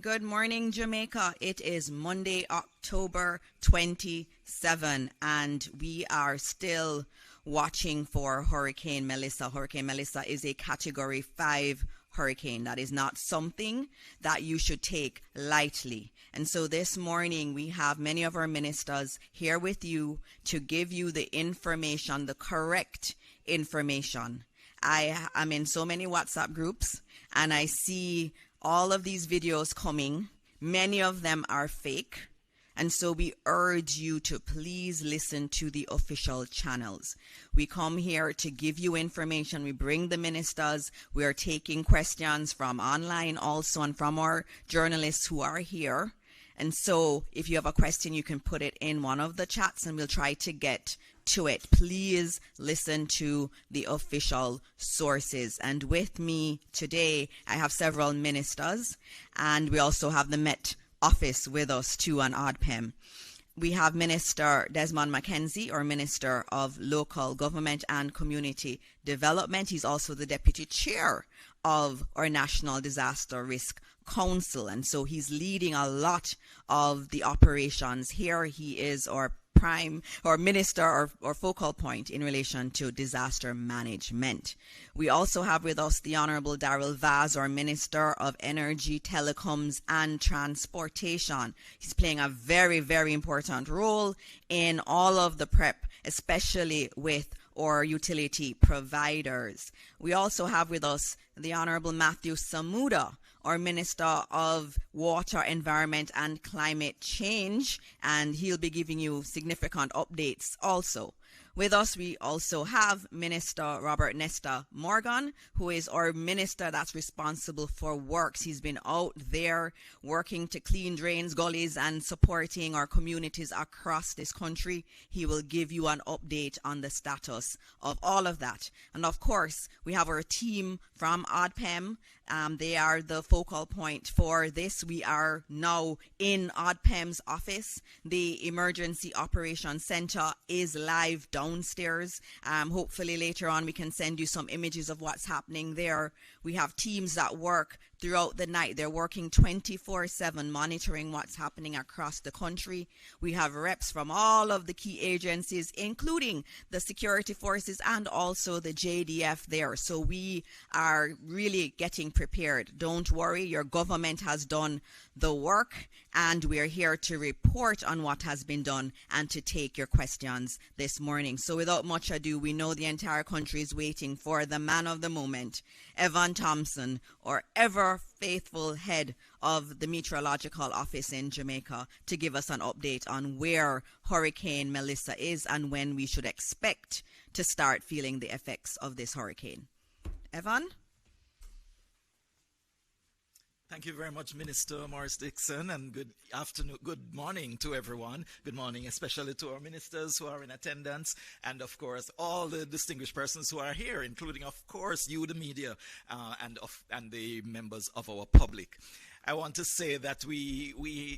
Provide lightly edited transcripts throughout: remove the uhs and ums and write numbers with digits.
Good morning, Jamaica. It is Monday, October 27, and we are still watching for Hurricane Melissa. Hurricane Melissa is a Category 5 hurricane. That is not something that you should take lightly. And so this morning, we have many of our ministers here with you to give you the information, the correct information. I am in so many WhatsApp groups, and I see all of these videos coming. Many of them are fake. And so we urge you to please listen to the official channels. We come here to give you information. We bring the ministers. We are taking questions from online also and from our journalists who are here. And so if you have a question, you can put it in one of the chats and we'll try to get to it. Please listen to the official sources. And with me today, I have several ministers, and we also have the Met Office with us too on ODPEM. We have Minister Desmond McKenzie, or Minister of Local Government and Community Development. He's also the Deputy Chair of our National Disaster Risk Council, and so he's leading a lot of the operations here. He is our prime or minister or focal point in relation to disaster management. We also have with us the Honorable Darrell Vaz, our Minister of Energy, Telecoms and Transportation. He's playing a very, very important role in all of the prep, especially with our utility providers. We also have with us the Honorable Matthew Samuda, our Minister of Water, Environment and Climate Change, and he'll be giving you significant updates also. With us, we also have Minister Robert Nesta Morgan, who is our minister that's responsible for works. He's been out there working to clean drains, gullies, and supporting our communities across this country. He will give you an update on the status of all of that. And of course, we have our team from ODPEM. They are the focal point for this. We are now in ODPEM's office. The Emergency Operations Center is live downstairs. Hopefully later on we can send you some images of what's happening there. We have teams that work throughout the night. They're working 24/7, monitoring what's happening across the country. We have reps from all of the key agencies, including the security forces and also the JDF there. So we are really getting prepared. Don't worry, your government has done the work, and we're here to report on what has been done and to take your questions this morning. So without much ado, we know the entire country is waiting for the man of the moment, Evan Thompson, or ever faithful head of the Meteorological Office in Jamaica, to give us an update on where Hurricane Melissa is and when we should expect to start feeling the effects of this hurricane. Evan? Thank you very much, Minister Morris Dixon, and good afternoon, good morning to everyone. Good morning, especially to our ministers who are in attendance, and of course, all the distinguished persons who are here, including, of course, you, the media, and the members of our public. I want to say that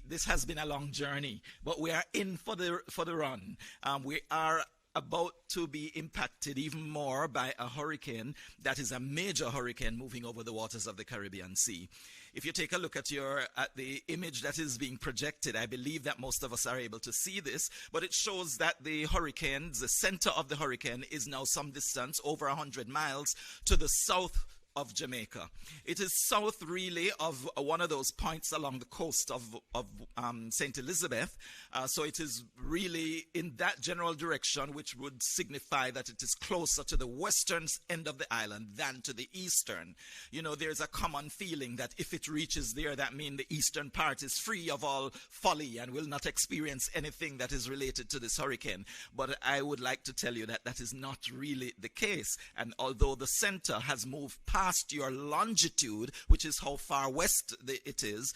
this has been a long journey, but we are in for the run. We are about to be impacted even more by a hurricane that is a major hurricane moving over the waters of the Caribbean Sea. If you take a look at the image that is being projected, I believe that most of us are able to see this, but it shows that the center of the hurricane is now some distance, over 100 miles, to the south of Jamaica. It is south really of one of those points along the coast of St. Elizabeth. So it is really in that general direction, which would signify that it is closer to the western end of the island than to the eastern. You know, there's a common feeling that if it reaches there, that means the eastern part is free of all folly and will not experience anything that is related to this hurricane. But I would like to tell you that that is not really the case. And although the center has moved past your longitude, which is how far west it is,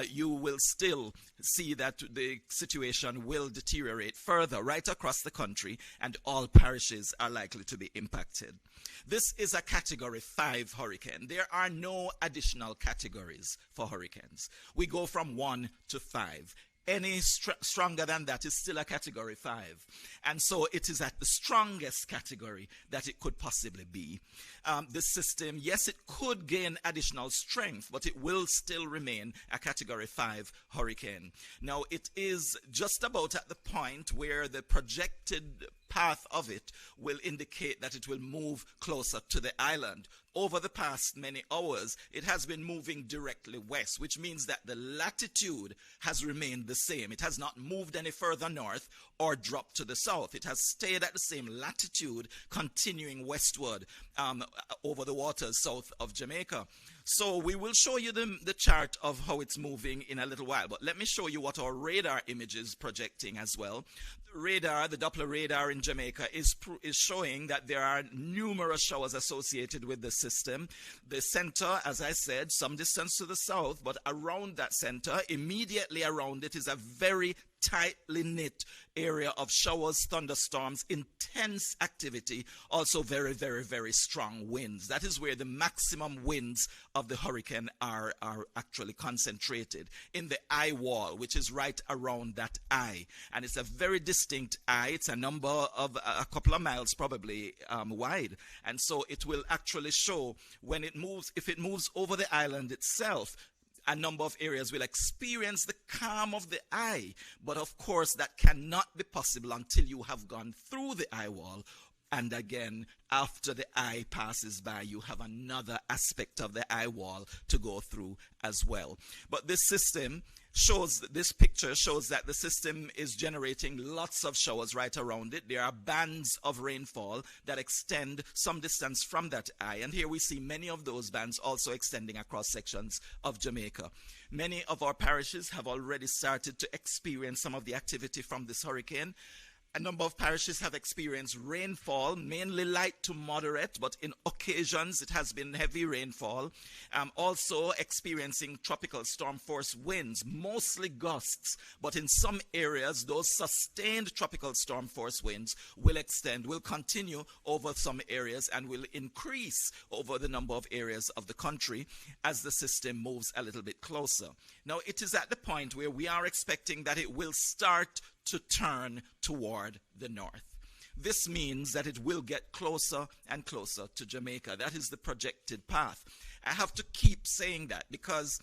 you will still see that the situation will deteriorate further right across the country, and all parishes are likely to be impacted. This is a Category 5 hurricane. There are no additional categories for hurricanes. We go from 1 to 5. Any stronger than that is still a category 5. And so it is at the strongest category that it could possibly be. The system, yes, it could gain additional strength, but it will still remain a category 5 hurricane. Now, it is just about at the point where the projected path of it will indicate that it will move closer to the island. Over the past many hours, it has been moving directly west, which means that the latitude has remained the same. It has not moved any further north or dropped to the south. It has stayed at the same latitude, continuing westward over the waters south of Jamaica. So we will show you the chart of how it's moving in a little while. But let me show you what our radar image is projecting as well. The radar, the Doppler radar in Jamaica is showing that there are numerous showers associated with the system. The center, as I said, some distance to the south, but around that center, immediately around it, is a very tightly knit area of showers, thunderstorms, intense activity, also very, very, very strong winds. That is where the maximum winds of the hurricane are actually concentrated, in the eye wall, which is right around that eye. And it's a very distinct eye. It's a couple of miles probably wide. And so it will actually show when it moves, if it moves over the island itself, a number of areas will experience the calm of the eye. But of course, that cannot be possible until you have gone through the eye wall. And again, after the eye passes by, you have another aspect of the eye wall to go through as well. But this system shows, this picture shows that the system is generating lots of showers right around it. There are bands of rainfall that extend some distance from that eye. And here we see many of those bands also extending across sections of Jamaica. Many of our parishes have already started to experience some of the activity from this hurricane. A number of parishes have experienced rainfall, mainly light to moderate, but in occasions it has been heavy rainfall. Also experiencing tropical storm force winds, mostly gusts, but in some areas those sustained tropical storm force winds will continue over some areas and will increase over the number of areas of the country as the system moves a little bit closer. Now, it is at the point where we are expecting that it will start to turn toward the north. This means that it will get closer and closer to Jamaica. That is the projected path. I have to keep saying that because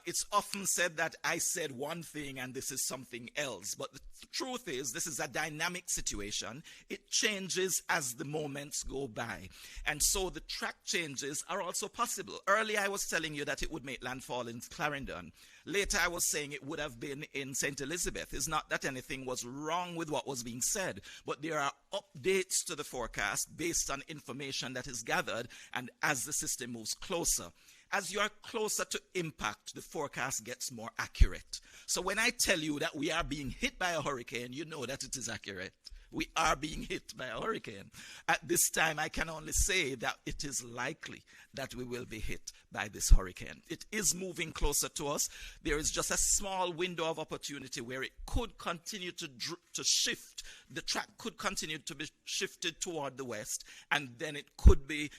it's often said that I said one thing and this is something else. But the truth is, this is a dynamic situation. It changes as the moments go by. And so the track changes are also possible. Earlier I was telling you that it would make landfall in Clarendon. Later I was saying it would have been in St. Elizabeth. It's not that anything was wrong with what was being said, but there are updates to the forecast based on information that is gathered and as the system moves closer. As you are closer to impact, the forecast gets more accurate. So when I tell you that we are being hit by a hurricane, you know that it is accurate. We are being hit by a hurricane. At this time, I can only say that it is likely that we will be hit by this hurricane. It is moving closer to us. There is just a small window of opportunity where it could continue to shift. The track could continue to be shifted toward the west, and then it could be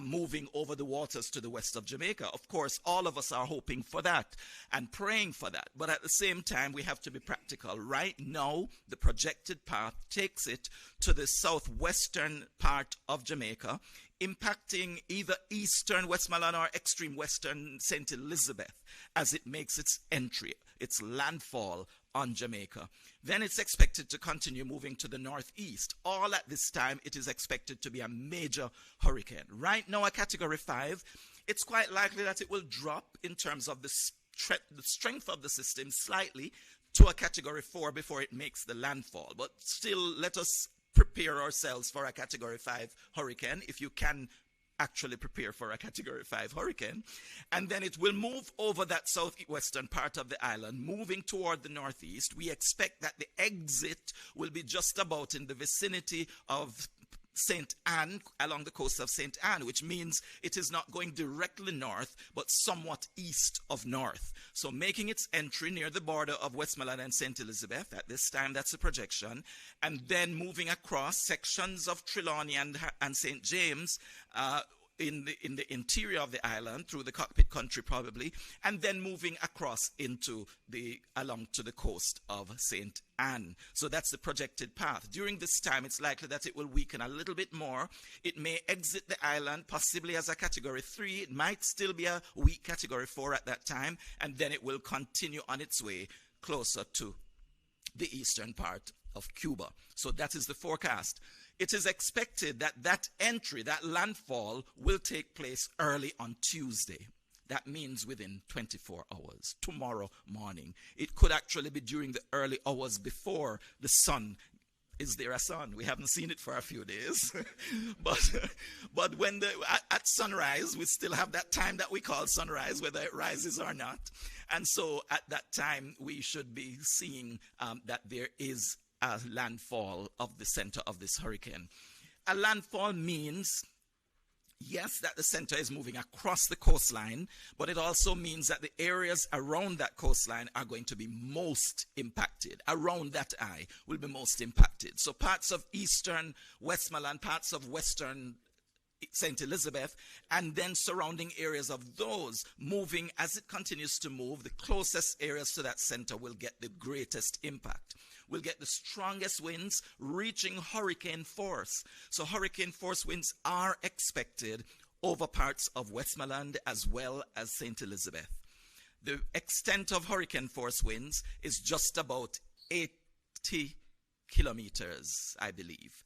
moving over the waters to the west of Jamaica. Of course, all of us are hoping for that and praying for that. But at the same time, we have to be practical. Right now, the projected path takes it to the southwestern part of Jamaica, impacting either eastern Westmoreland or extreme western St. Elizabeth as it makes its entry, its landfall on Jamaica. Then it's expected to continue moving to the northeast. All at this time, it is expected to be a major hurricane. Right now, a category 5, it's quite likely that it will drop in terms of the strength of the system slightly to a category 4 before it makes the landfall. But still, let us prepare ourselves for a category 5 hurricane, if you can actually prepare for a category 5 hurricane. And then it will move over that southwestern part of the island, moving toward the northeast. We expect that the exit will be just about in the vicinity of St. Anne, along the coast of St. Anne, which means it is not going directly north, but somewhat east of north. So making its entry near the border of Westmoreland and St. Elizabeth, at this time that's a projection, and then moving across sections of Trelawney and St. James in the interior of the island through the cockpit country probably, and then moving across along to the coast of St. Anne. So that's the projected path. During this time, it's likely that it will weaken a little bit more. It may exit the island possibly as a category 3. It might still be a weak category 4 at that time, and then it will continue on its way closer to the eastern part of Cuba. So that is the forecast. It is expected that that entry, that landfall, will take place early on Tuesday. That means within 24 hours, tomorrow morning. It could actually be during the early hours before the sun. Is there a sun? We haven't seen it for a few days. but when at sunrise, we still have that time that we call sunrise, whether it rises or not. And so at that time, we should be seeing that there is a landfall of the center of this hurricane. A landfall means, yes, that the center is moving across the coastline, but it also means that the areas around that coastline are going to be most impacted. Around that eye will be most impacted. So parts of eastern Westmoreland, parts of western St. Elizabeth, and then surrounding areas of those moving as it continues to move, the closest areas to that center will get the greatest impact. We'll get the strongest winds reaching hurricane force. So hurricane force winds are expected over parts of Westmoreland as well as St. Elizabeth. The extent of hurricane force winds is just about 80 kilometers, I believe,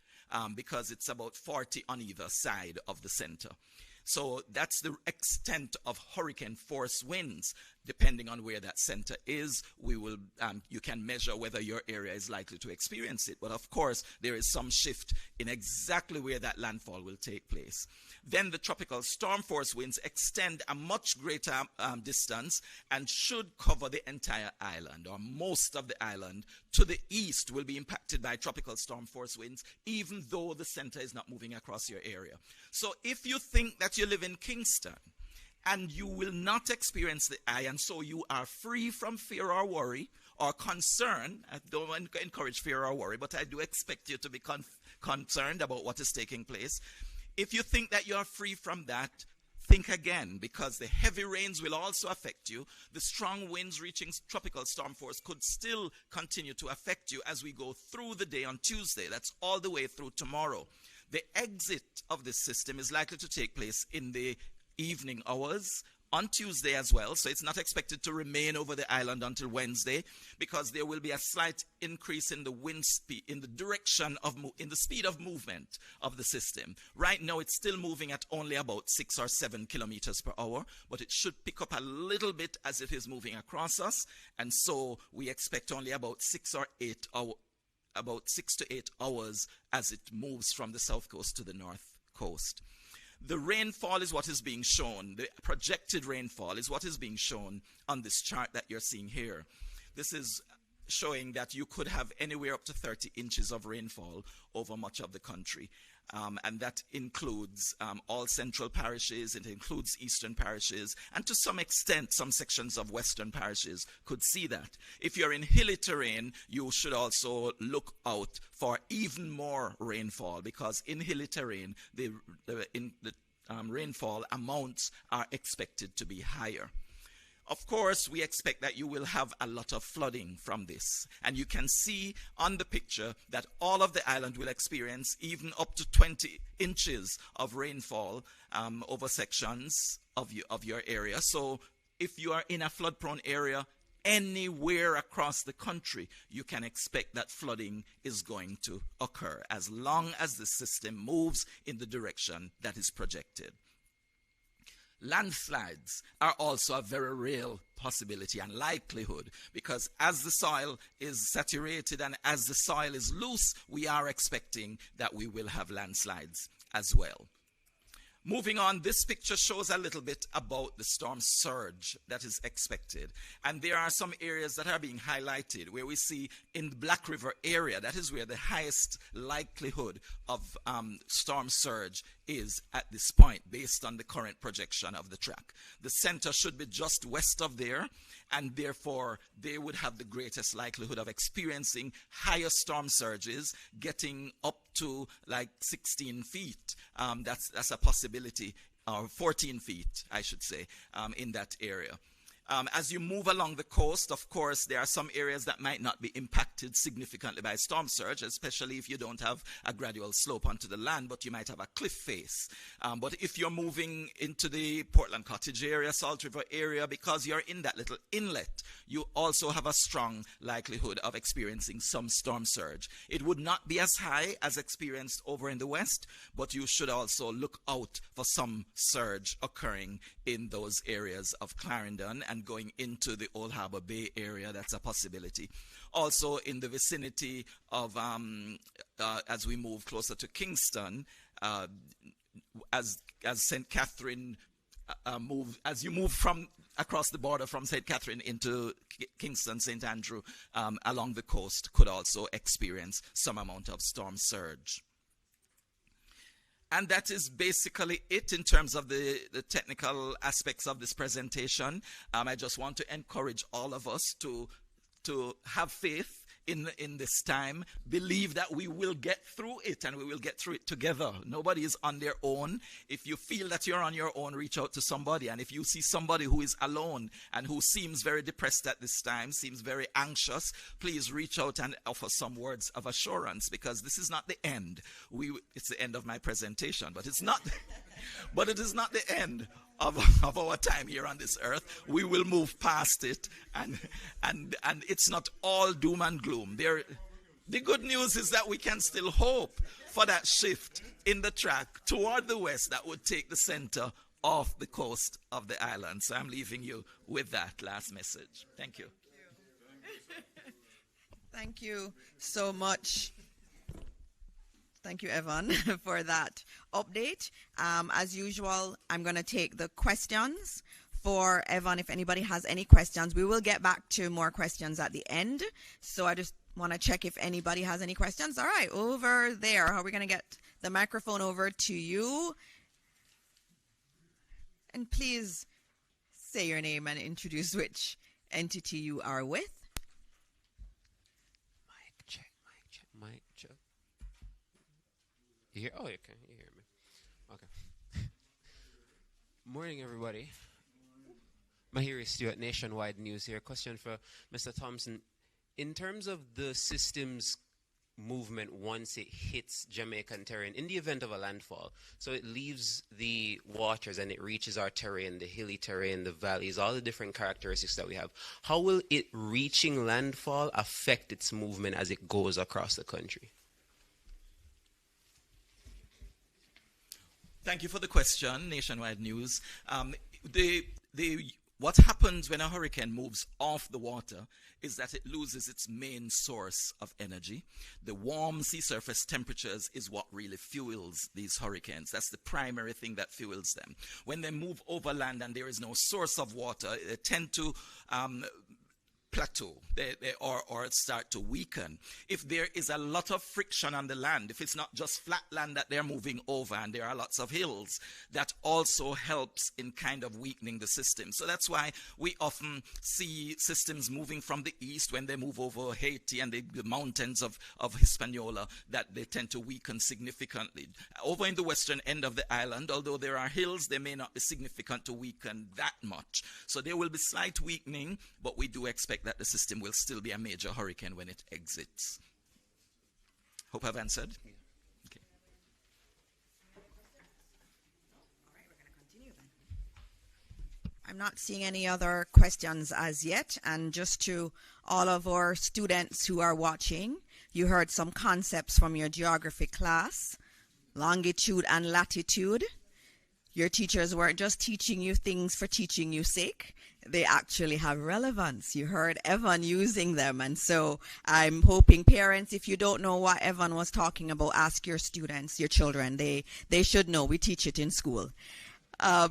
because it's about 40 on either side of the center. So that's the extent of hurricane force winds. Depending on where that center is, you can measure whether your area is likely to experience it. But of course, there is some shift in exactly where that landfall will take place. Then the tropical storm force winds extend a much greater distance and should cover the entire island, or most of the island. To the east will be impacted by tropical storm force winds, even though the center is not moving across your area. So if you think that you live in Kingston, and you will not experience the eye, and so you are free from fear or worry or concern. I don't encourage fear or worry, but I do expect you to be concerned about what is taking place. If you think that you are free from that, think again, because the heavy rains will also affect you. The strong winds reaching tropical storm force could still continue to affect you as we go through the day on Tuesday. That's all the way through tomorrow. The exit of this system is likely to take place in the evening hours on Tuesday as well, so it's not expected to remain over the island until Wednesday, because there will be a slight increase in the wind speed, in the direction of in the speed of movement of the system. Right now it's still moving at only about 6 or 7 kilometers per hour, but it should pick up a little bit as it is moving across us, and so we expect only about 6 to 8 hours as it moves from the south coast to the north coast. The rainfall is what is being shown. The projected rainfall is what is being shown on this chart that you're seeing here. This is showing that you could have anywhere up to 30 inches of rainfall over much of the country. And that includes all central parishes, it includes eastern parishes, and to some extent, some sections of western parishes could see that. If you're in hilly terrain, you should also look out for even more rainfall, because in hilly terrain, the rainfall amounts are expected to be higher. Of course, we expect that you will have a lot of flooding from this. And you can see on the picture that all of the island will experience even up to 20 inches of rainfall over sections of your area. So if you are in a flood-prone area, anywhere across the country, you can expect that flooding is going to occur as long as the system moves in the direction that is projected. Landslides are also a very real possibility and likelihood, because as the soil is saturated and as the soil is loose, we are expecting that we will have landslides as well. Moving on, this picture shows a little bit about the storm surge that is expected. And there are some areas that are being highlighted where we see in the Black River area, that is where the highest likelihood of storm surge is at this point, based on the current projection of the track. The center should be just west of there, and therefore they would have the greatest likelihood of experiencing higher storm surges, getting up to like 16 feet. That's a possibility or 14 feet, I should say, in that area. As you move along the coast, of course, there are some areas that might not be impacted significantly by storm surge, especially if you don't have a gradual slope onto the land, but you might have a cliff face. But if you're moving into the Portland Cottage area, Salt River area, because you're in that little inlet, you also have a strong likelihood of experiencing some storm surge. It would not be as high as experienced over in the west, but you should also look out for some surge occurring in those areas of Clarendon and going into the Old Harbor Bay area. That's a possibility. Also in the vicinity of, as we move closer to Kingston, as St. Catherine as you move from across the border from St. Catherine into Kingston, St. Andrew, along the coast, could also experience some amount of storm surge. And that is basically it in terms of the technical aspects of this presentation. I just want to encourage all of us to have faith in this time, believe that we will get through it, and we will get through it together. Nobody is on their own. If you feel that you're on your own, reach out to somebody. And if you see somebody who is alone and who seems very depressed at this time, seems very anxious, please reach out and offer some words of assurance, because this is not the end. It's the end of my presentation, but it's not. But it is not the end of our time here on this earth. We will move past it, and it's not all doom and gloom. The good news is that we can still hope for that shift in the track toward the west that would take the center off the coast of the island. So I'm leaving you with that last message. Thank you. Thank you so much. Thank you, Evan, for that update. As usual, I'm going to take the questions for Evan. If anybody has any questions, we will get back to more questions at the end. So I just want to check if anybody has any questions. All right, over there. How are we going to get the microphone over to you? And please say your name and introduce which entity you are with. Mic check. You hear? Oh, okay. You hear me. Okay. Morning, everybody. Mahiri Stewart, Nationwide News here. Question for Mr. Thompson. In terms of the system's movement once it hits Jamaican terrain, in the event of a landfall, so it leaves the waters and it reaches our terrain, the hilly terrain, the valleys, all the different characteristics that we have, how will it reaching landfall affect its movement as it goes across the country? Thank you for the question, Nationwide News. What happens when a hurricane moves off the water is that it loses its main source of energy. The warm sea surface temperatures is what really fuels these hurricanes. That's the primary thing that fuels them. When they move over land and there is no source of water, they tend to plateau or start to weaken. If there is a lot of friction on the land, if it's not just flat land that they're moving over and there are lots of hills, that also helps in kind of weakening the system. So that's why we often see systems moving from the east when they move over Haiti and the mountains of Hispaniola, that they tend to weaken significantly. Over in the western end of the island, although there are hills, they may not be significant to weaken that much. So there will be slight weakening, but we do expect that the system will still be a major hurricane when it exits. Hope I've answered. Okay. All right, we're going to continue then. I'm not seeing any other questions as yet. And just to all of our students who are watching, you heard some concepts from your geography class, longitude and latitude. Your teachers weren't just teaching you things for teaching you sake. They actually have relevance. You heard Evan using them. And so I'm hoping parents, if you don't know what Evan was talking about, ask your students, your children. They should know. We teach it in school.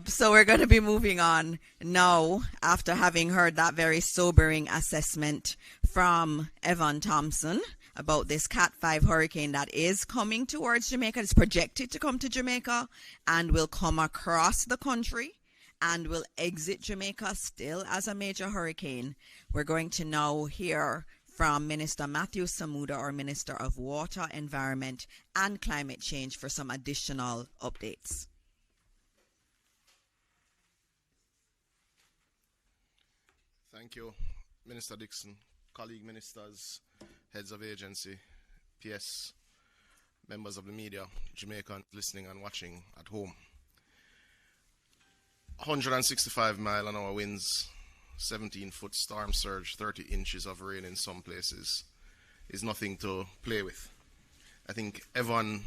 So we're going to be moving on now after having heard that very sobering assessment from Evan Thompson about this Cat 5 hurricane that is coming towards Jamaica. It's projected to come to Jamaica and will come across the country and will exit Jamaica still as a major hurricane. We're going to now hear from Minister Matthew Samuda, our Minister of Water, Environment and Climate Change, for some additional updates. Thank you, Minister Dixon, colleague ministers, heads of agency, PS, members of the media, Jamaican listening and watching at home. 165 mile an hour winds, 17-foot storm surge, 30 inches of rain in some places is nothing to play with. I think everyone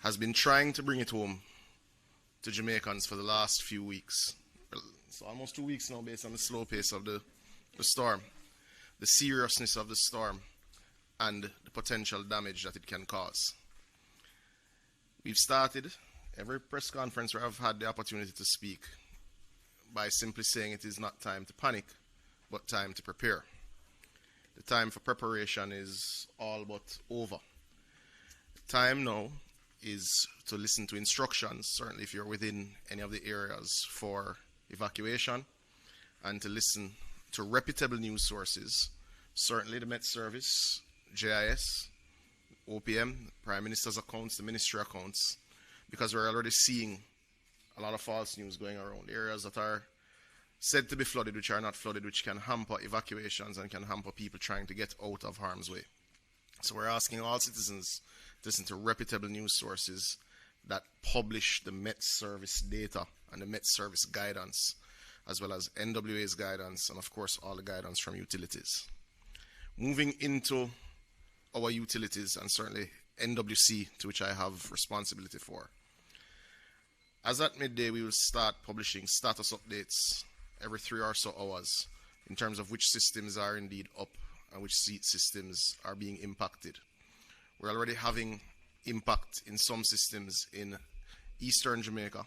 has been trying to bring it home to Jamaicans for the last few weeks. It's almost 2 weeks now based on the slow pace of the storm, the seriousness of the storm, and the potential damage that it can cause. We've started every press conference where I've had the opportunity to speak by simply saying it is not time to panic, but time to prepare. The time for preparation is all but over. The time now is to listen to instructions, certainly if you're within any of the areas for evacuation, and to listen to reputable news sources, certainly the Met Service, JIS, OPM, Prime Minister's accounts, the ministry accounts, because we're already seeing a lot of false news going around, areas that are said to be flooded, which are not flooded, which can hamper evacuations and can hamper people trying to get out of harm's way. So we're asking all citizens to listen to reputable news sources that publish the Met Service data and the Met Service guidance, as well as NWA's guidance, and of course all the guidance from utilities. Moving into our utilities, and certainly NWC, to which I have responsibility for. As at midday, we will start publishing status updates every 3 or so hours in terms of which systems are indeed up and which systems are being impacted. We're already having impact in some systems in eastern Jamaica,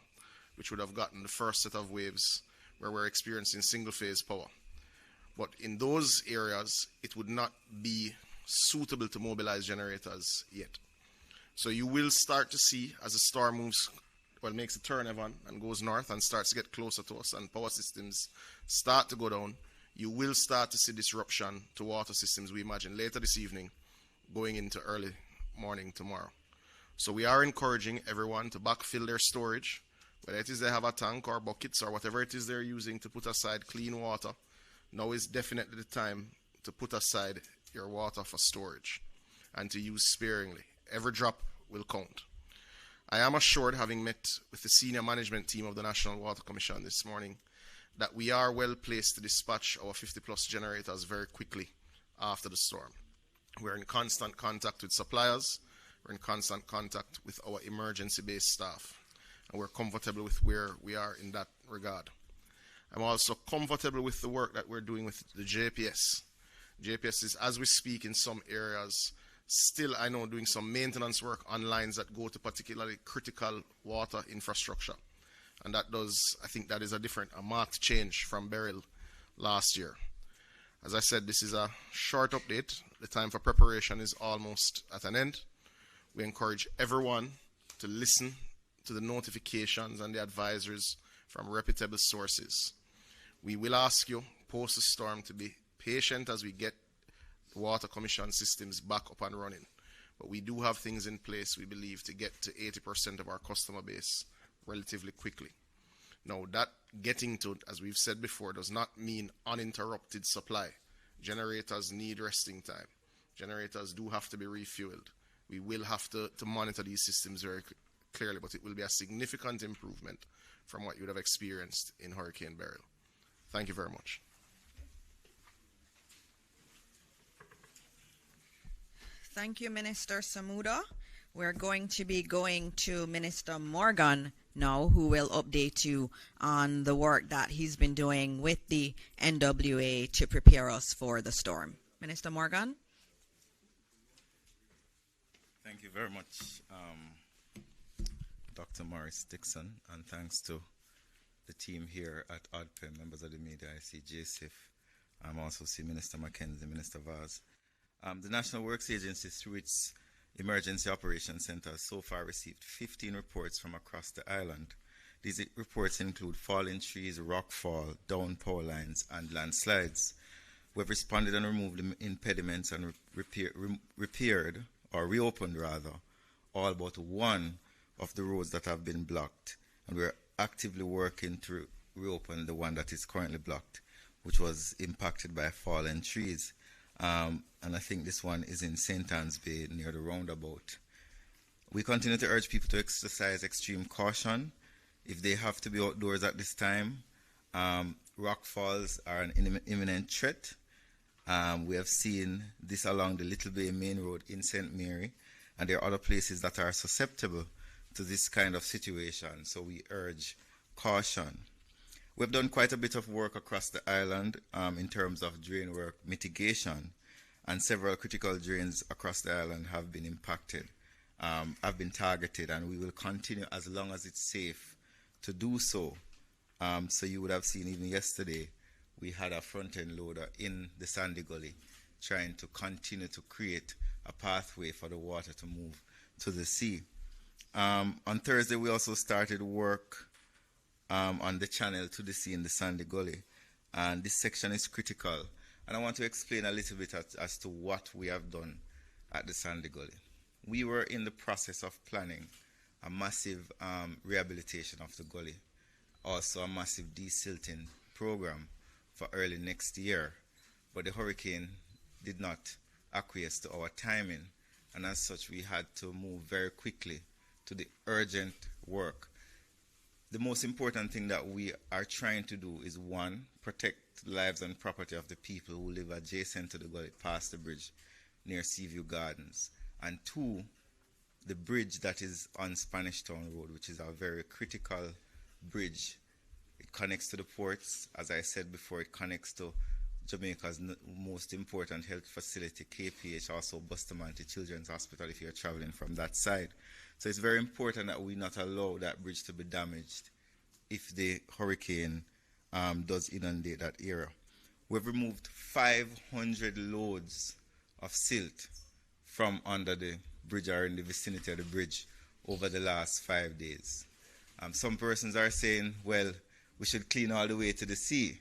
which would have gotten the first set of waves where we're experiencing single-phase power. But in those areas, it would not be suitable to mobilize generators yet. So you will start to see, as the storm moves, well, makes a turn, Evan, and goes north and starts to get closer to us, and power systems start to go down, you will start to see disruption to water systems, we imagine, later this evening, going into early morning tomorrow. So we are encouraging everyone to backfill their storage, whether it is they have a tank or buckets or whatever it is they're using to put aside clean water. Now is definitely the time to put aside your water for storage and to use sparingly. Every drop will count. I am assured, having met with the senior management team of the National Water Commission this morning, that we are well placed to dispatch our 50-plus generators very quickly after the storm. We're in constant contact with suppliers. We're in constant contact with our emergency-based staff. And we're comfortable with where we are in that regard. I'm also comfortable with the work that we're doing with the JPS. JPS is, as we speak, in some areas, still, I know, doing some maintenance work on lines that go to particularly critical water infrastructure. And that does, I think that is a marked change from Beryl last year. As I said, this is a short update. The time for preparation is almost at an end. We encourage everyone to listen to the notifications and the advisories from reputable sources. We will ask you, post the storm, to be patient as we get the Water Commission systems back up and running. But we do have things in place, we believe, to get to 80% of our customer base relatively quickly. Now, that getting to, as we've said before, does not mean uninterrupted supply. Generators need resting time. Generators do have to be refueled. We will have to monitor these systems very clearly, but it will be a significant improvement from what you would have experienced in Hurricane Beryl. Thank you very much. Thank you, Minister Samuda. We're going to be going to Minister Morgan now, who will update you on the work that he's been doing with the NWA to prepare us for the storm. Minister Morgan. Thank you very much, Dr. Morris Dixon, and thanks to the team here at ODPEM, members of the media. I see JSIF. I also see Minister McKenzie, Minister Vaz. The National Works Agency, through its Emergency Operations Center, has so far received 15 reports from across the island. These reports include falling trees, rockfall, down power lines, and landslides. We have responded and removed the impediments and repaired, or reopened rather, all but one of the roads that have been blocked. And we're actively working to reopen the one that is currently blocked. which was impacted by fallen trees. And I think this one is in St. Anne's Bay near the roundabout. We continue to urge people to exercise extreme caution if they have to be outdoors at this time. Rock falls are an imminent threat. We have seen this along the Little Bay Main Road in St. Mary, and there are other places that are susceptible to this kind of situation, so we urge caution. We've done quite a bit of work across the island in terms of drain work mitigation, and several critical drains across the island have been impacted, have been targeted, and we will continue as long as it's safe to do so. So you would have seen even yesterday, we had a front-end loader in the Sandy Gully trying to continue to create a pathway for the water to move to the sea. On Thursday, we also started work on the channel to the sea in the Sandy Gully. And this section is critical. And I want to explain a little bit as to what we have done at the Sandy Gully. We were in the process of planning a massive rehabilitation of the gully, also a massive desilting program for early next year. But the hurricane did not acquiesce to our timing, and as such we had to move very quickly to the urgent work. The most important thing that we are trying to do is, one, protect the lives and property of the people who live adjacent to the gully past the bridge near Seaview Gardens, and two, the bridge that is on Spanish Town Road, which is a very critical bridge. It connects to the ports. As I said before, it connects to Jamaica's most important health facility, KPH, also Bustamante Children's Hospital if you're traveling from that side. So it's very important that we not allow that bridge to be damaged if the hurricane does inundate that area. We've removed 500 loads of silt from under the bridge or in the vicinity of the bridge over the last 5 days. Some persons are saying, well, we should clean all the way to the sea.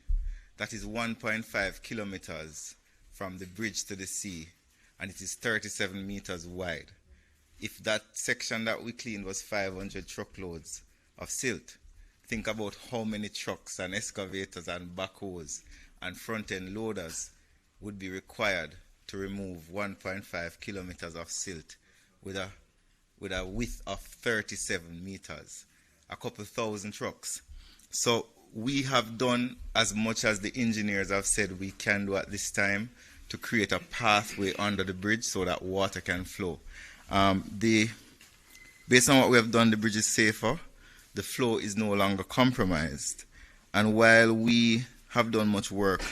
That is 1.5 kilometers from the bridge to the sea, and it is 37 meters wide. If that section that we cleaned was 500 truckloads of silt, think about how many trucks and excavators and backhoes and front-end loaders would be required to remove 1.5 kilometers of silt with a width of 37 meters, a couple thousand trucks. So we have done as much as the engineers have said we can do at this time to create a pathway under the bridge so that water can flow. Based on what we have done, the bridge is safer, the flow is no longer compromised. And while we have done much work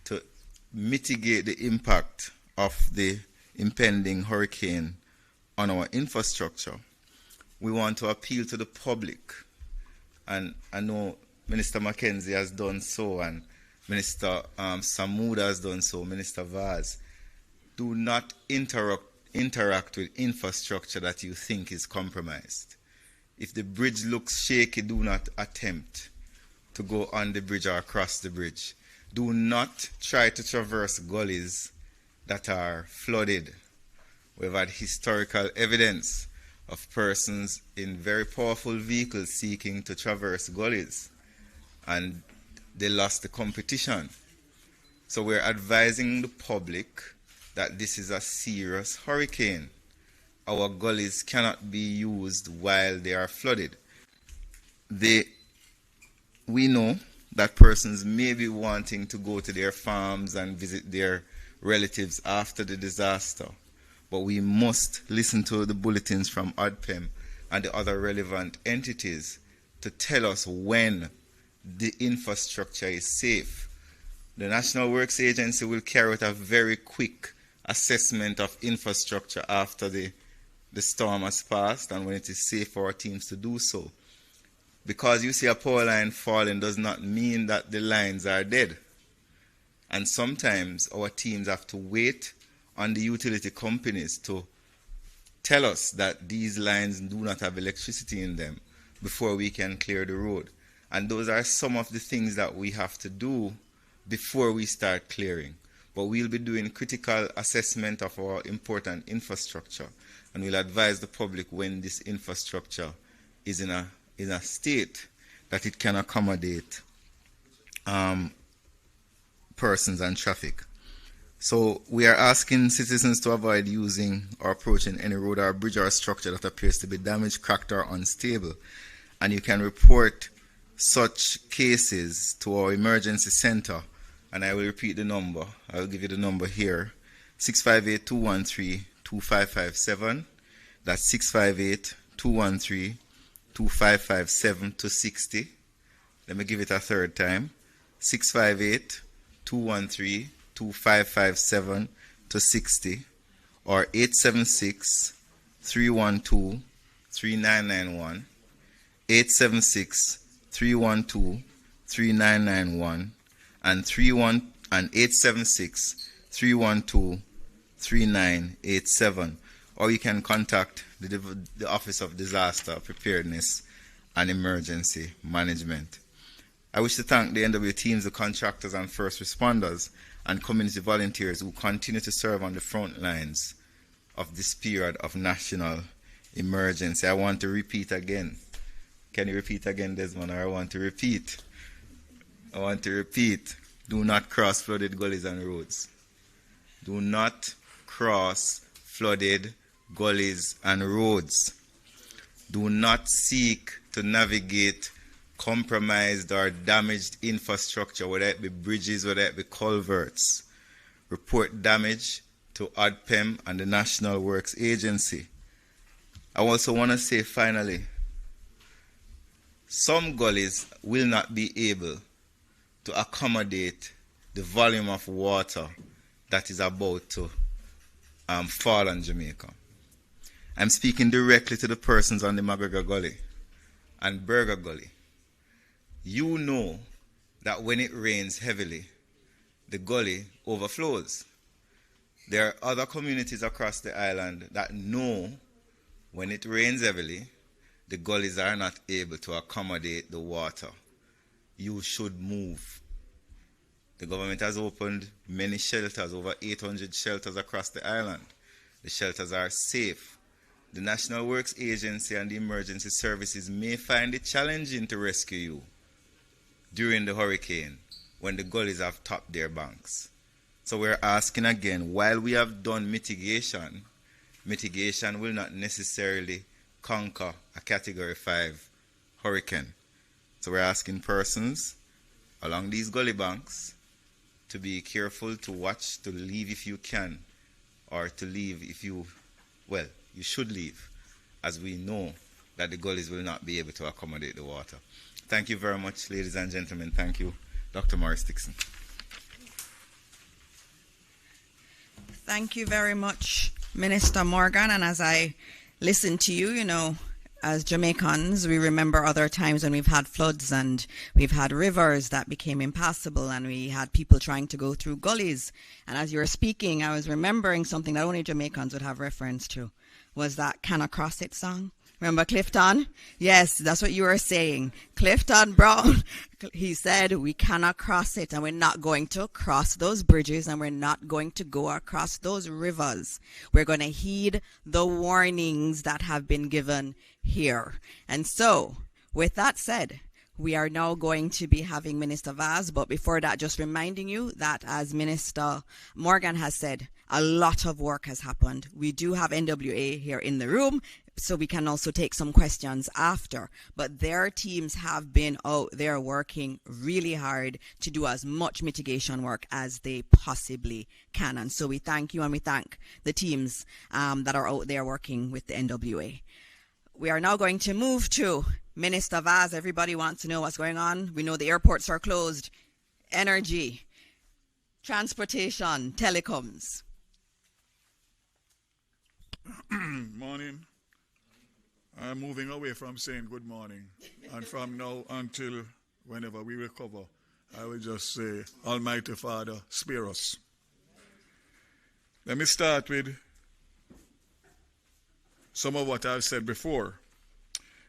to mitigate the impact of the impending hurricane on our infrastructure, we want to appeal to the public. And I know Minister McKenzie has done so, and Minister Samuda has done so, Minister Vaz. Do not interact with infrastructure that you think is compromised. If the bridge looks shaky, do not attempt to go on the bridge or across the bridge. Do not try to traverse gullies that are flooded. We've had historical evidence of persons in very powerful vehicles seeking to traverse gullies, and they lost the competition. So we're advising the public that this is a serious hurricane. Our gullies cannot be used while they are flooded. We know that persons may be wanting to go to their farms and visit their relatives after the disaster, but we must listen to the bulletins from ODPEM and the other relevant entities to tell us when the infrastructure is safe. The National Works Agency will carry out a very quick assessment of infrastructure after the storm has passed and when it is safe for our teams to do so. Because you see a power line falling does not mean that the lines are dead. And sometimes our teams have to wait on the utility companies to tell us that these lines do not have electricity in them before we can clear the road. And those are some of the things that we have to do before we start clearing. But we'll be doing critical assessment of our important infrastructure, and we'll advise the public when this infrastructure is in a state that it can accommodate persons and traffic. So we are asking citizens to avoid using or approaching any road or bridge or structure that appears to be damaged, cracked, or unstable. And you can report such cases to our emergency center. And I will repeat the number. I will give you the number here. 658-213-2557. That's 658-213-2557 to 60. Let me give it a third time. 658-213-2557 to 60. Or 876-312-3991. 876-312-3991. And 876-312-3987. Or you can contact the Office of Disaster Preparedness and Emergency Management. I wish to thank the NW teams, the contractors and first responders, and community volunteers who continue to serve on the front lines of this period of national emergency. I want to repeat again. Can you repeat again, Desmond? Or I want to repeat. Do not cross flooded gullies and roads. Do not cross flooded gullies and roads. Do not seek to navigate compromised or damaged infrastructure, whether it be bridges, whether it be culverts. Report damage to ODPEM and the National Works Agency. I also want to say finally, some gullies will not be able to accommodate the volume of water that is about to fall on Jamaica. I'm speaking directly to the persons on the McGregor Gully and Burger Gully. You know that when it rains heavily, the gully overflows. There are other communities across the island that know when it rains heavily, the gullies are not able to accommodate the water. You should move. The government has opened many shelters, over 800 shelters across the island. The shelters are safe. The National Works Agency and the emergency services may find it challenging to rescue you during the hurricane when the gullies have topped their banks. So we're asking again, while we have done mitigation, mitigation will not necessarily conquer a Category 5 hurricane. So we're asking persons along these gully banks to be careful, to watch, to leave if you can, or to leave if you, well, you should leave, as we know that the gullies will not be able to accommodate the water. Thank you very much, ladies and gentlemen. Thank you, Dr. Morris Dixon. Thank you very much, Minister Morgan. And as I listen to you, you know, as Jamaicans, we remember other times when we've had floods and we've had rivers that became impassable and we had people trying to go through gullies. And as you were speaking, I was remembering something that only Jamaicans would have reference to, was that Can I Cross It song. Remember Clifton? Yes, that's what you were saying. Clifton Brown, he said, we cannot cross it, and we're not going to cross those bridges, and we're not going to go across those rivers. We're going to heed the warnings that have been given here. And so, with that said, we are now going to be having Minister Vaz, but before that, just reminding you that as Minister Morgan has said, a lot of work has happened. We do have NWA here in the room, so we can also take some questions after. But their teams have been out there working really hard to do as much mitigation work as they possibly can. And so we thank you and we thank the teams that are out there working with the NWA. We are now going to move to Minister Vaz. Everybody wants to know what's going on. We know the airports are closed. Energy, transportation, telecoms. Morning. I'm moving away from saying good morning. And from now until whenever we recover, I will just say, Almighty Father, spare us. Let me start with some of what I've said before.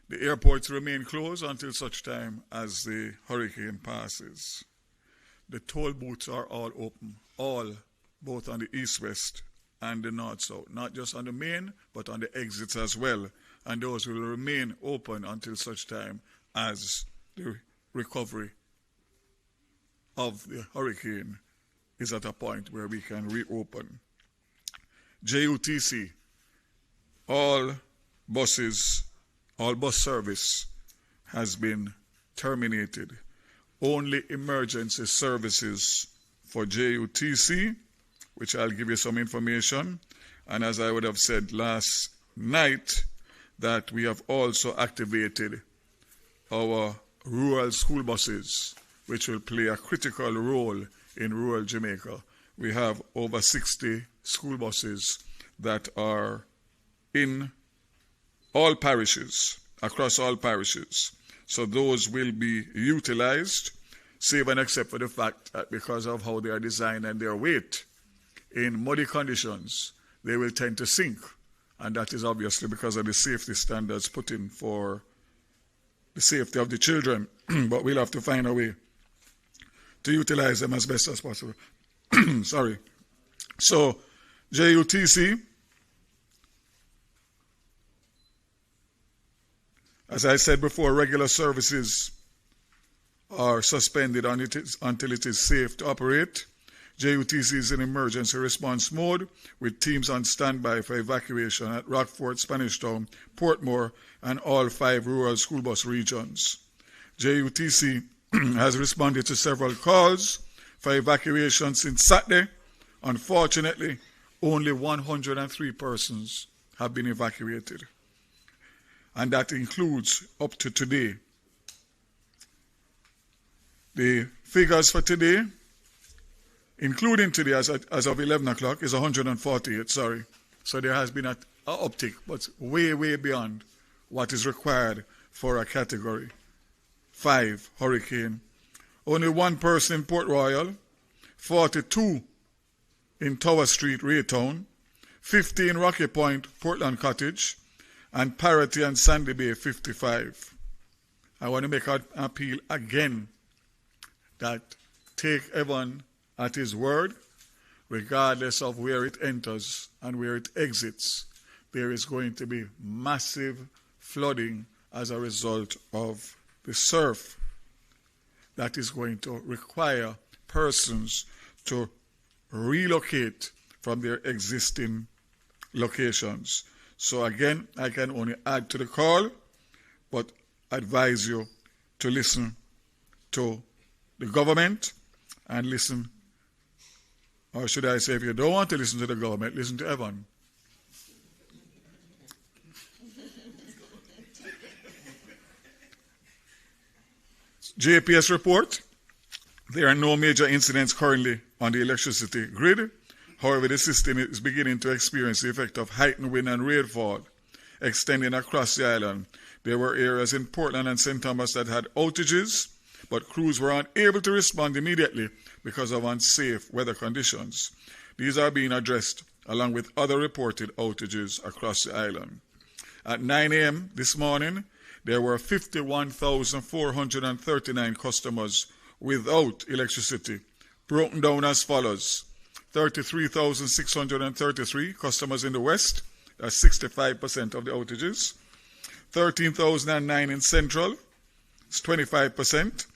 The airports remain closed until such time as the hurricane passes. The toll booths are all open, all, both on the east-west and the north-south, not just on the main, but on the exits as well. And those will remain open until such time as the recovery of the hurricane is at a point where we can reopen. JUTC, all bus service has been terminated. Only emergency services for JUTC, which I'll give you some information. And as I would have said last night, that we have also activated our rural school buses, which will play a critical role in rural Jamaica. We have over 60 school buses that are in all parishes, across all parishes. So those will be utilized, save and except for the fact that because of how they are designed and their weight, in muddy conditions, they will tend to sink. And that is obviously because of the safety standards put in for the safety of the children. But we'll have to find a way to utilize them as best as possible. Sorry. So, JUTC, as I said before, regular services are suspended until it is safe to operate. JUTC is in emergency response mode with teams on standby for evacuation at Rockfort, Spanish Town, Portmore, and all 5 rural school bus regions. JUTC has responded to several calls for evacuation since Saturday. Unfortunately, only 103 persons have been evacuated. And that includes up to today. The figures for today, including today as of 11 o'clock, is 148, sorry. So there has been an uptick, but way, way beyond what is required for a Category 5 hurricane. Only 1 person in Port Royal, 42 in Tower Street, Raytown, 50 in Rocky Point, Portland Cottage, and Parity and Sandy Bay, 55. I want to make an appeal again that take everyone at his word, regardless of where it enters and where it exits. There is going to be massive flooding as a result of the surf that is going to require persons to relocate from their existing locations. So again, I can only add to the call, but advise you to listen to the government and listen, or should I say, if you don't want to listen to the government, listen to Evan. JPS report, there are no major incidents currently on the electricity grid. However, the system is beginning to experience the effect of heightened wind and rainfall extending across the island. There were areas in Portland and St. Thomas that had outages, but crews were unable to respond immediately because of unsafe weather conditions. These are being addressed along with other reported outages across the island. At 9 a.m. this morning, there were 51,439 customers without electricity, broken down as follows. 33,633 customers in the West, that's 65% of the outages. 13,009 in Central, it's 25%.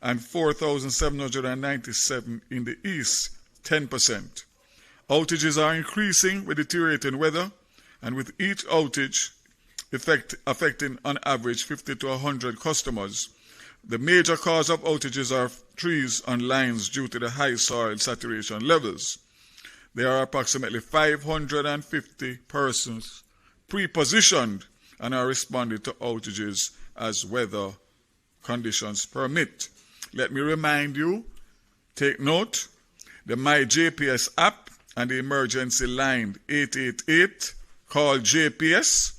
And 4,797 in the East, 10%. Outages are increasing with deteriorating weather, and with each outage affecting on average 50 to 100 customers. The major cause of outages are trees on lines due to the high soil saturation levels. There are approximately 550 persons pre-positioned and are responding to outages as weather conditions permit. Let me remind you, take note, the My JPS app and the emergency line 888 called JPS,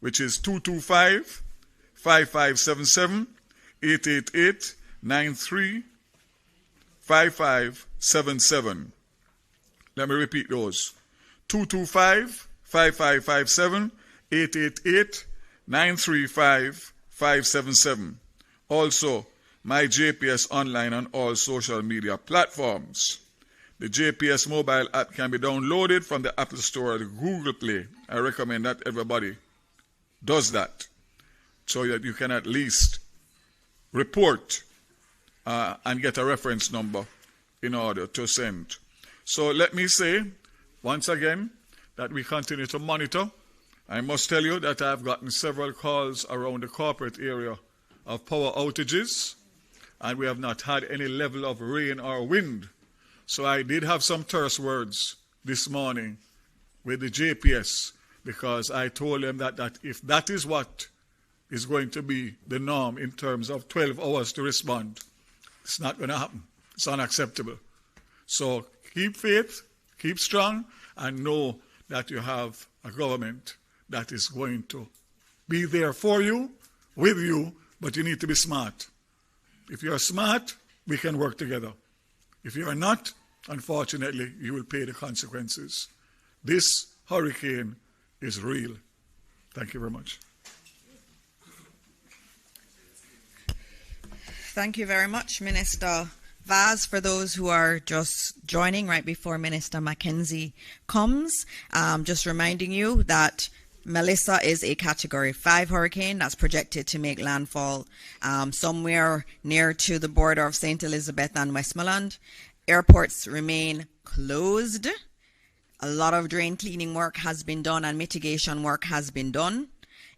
which is 225-5577, 888-93-5577. Let me repeat those. 225-5557, 888-935-577. Also, My JPS online on all social media platforms. The JPS mobile app can be downloaded from the Apple Store or the Google Play. I recommend that everybody does that so that you can at least report and get a reference number in order to send. So let me say, once again, that we continue to monitor. I must tell you that I've gotten several calls around the corporate area of power outages, and we have not had any level of rain or wind. So I did have some terse words this morning with the JPS, because I told them that if that is what is going to be the norm in terms of 12 hours to respond, it's not going to happen. It's unacceptable. So keep faith, keep strong, and know that you have a government that is going to be there for you, with you, but you need to be smart. If you are smart, we can work together. If you are not, unfortunately, you will pay the consequences. This hurricane is real. Thank you very much. Thank you very much, Minister Vaz. For those who are just joining right before Minister McKenzie comes, just reminding you that Melissa is a Category 5 hurricane that's projected to make landfall somewhere near to the border of St. Elizabeth and Westmoreland. Airports remain closed. A lot of drain cleaning work has been done and mitigation work has been done.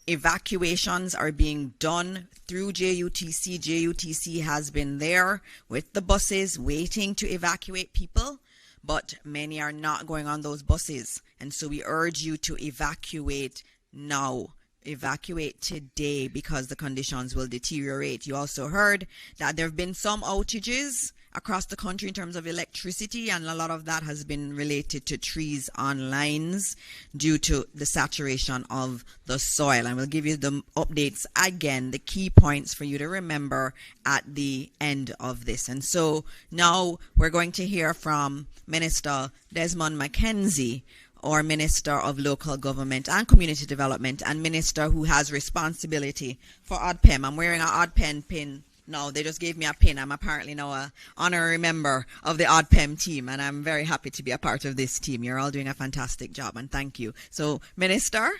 Evacuations are being done through JUTC. JUTC has been there with the buses waiting to evacuate people, but many are not going on those buses. And so we urge you to evacuate now. Evacuate today, because the conditions will deteriorate. You also heard that there have been some outages across the country in terms of electricity, and a lot of that has been related to trees on lines due to the saturation of the soil. And we'll give you the updates again, the key points for you to remember at the end of this. And so now we're going to hear from Minister Desmond McKenzie, or Minister of Local Government and Community Development, and Minister who has responsibility for ODPEM. I'm wearing an ODPEM pin now. They just gave me a pin. I'm apparently now an honorary member of the ODPEM team, and I'm very happy to be a part of this team. You're all doing a fantastic job, and thank you. So, Minister,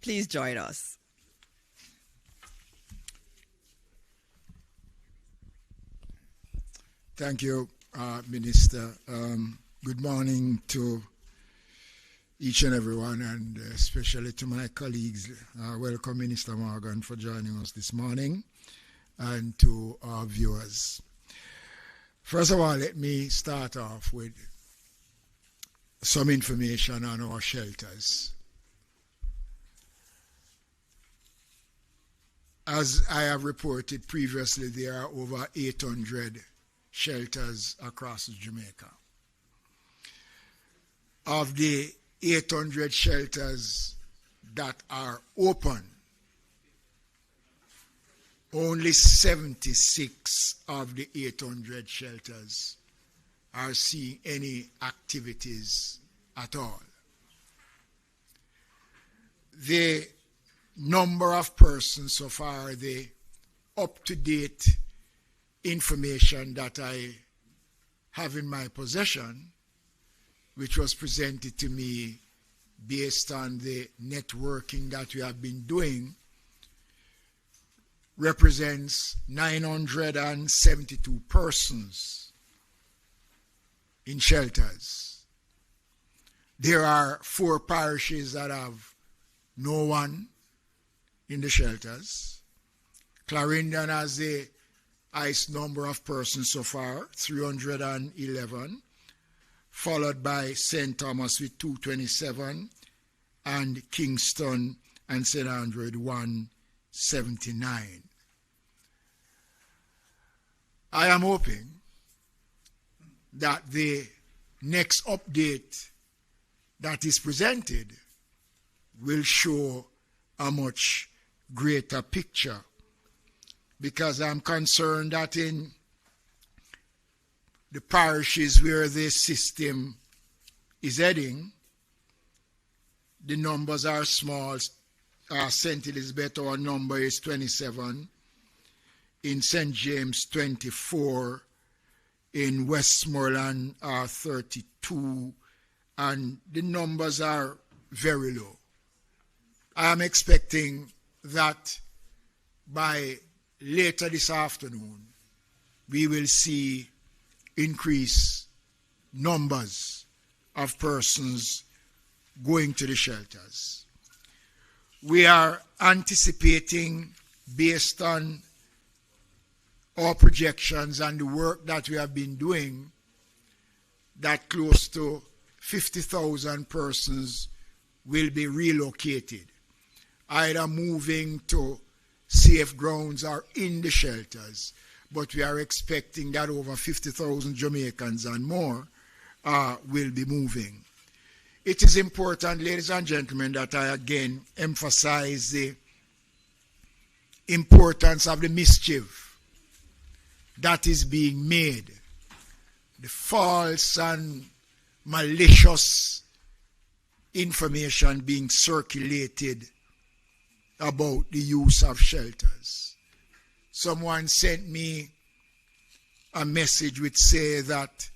please join us. Thank you, Minister. Good morning to each and everyone, and especially to my colleagues. Welcome, Minister Morgan, for joining us this morning, and to our viewers. First of all, let me start off with some information on our shelters. As I have reported previously, there are over 800 shelters across Jamaica. Of the 800 shelters that are open, only 76 of the 800 shelters are seeing any activities at all. The number of persons so far, the up-to-date information that I have in my possession, which was presented to me based on the networking that we have been doing, represents 972 persons in shelters. There are 4 parishes that have no one in the shelters. Clarendon has the highest number of persons so far, 311. Followed by St. Thomas with 227, and Kingston and St. Andrew with 179. I am hoping that the next update that is presented will show a much greater picture, because I'm concerned that in the parishes where this system is heading, the numbers are small. St. Elizabeth, our number is 27. In St. James, 24. In Westmoreland, 32. And the numbers are very low. I am expecting that by later this afternoon, we will see increase numbers of persons going to the shelters. We are anticipating, based on our projections and the work that we have been doing, that close to 50,000 persons will be relocated, either moving to safe grounds or in the shelters. But we are expecting that over 50,000 Jamaicans and more will be moving. It is important, ladies and gentlemen, that I again emphasize the importance of the mischief that is being made, the false and malicious information being circulated about the use of shelters. Someone sent me a message which say that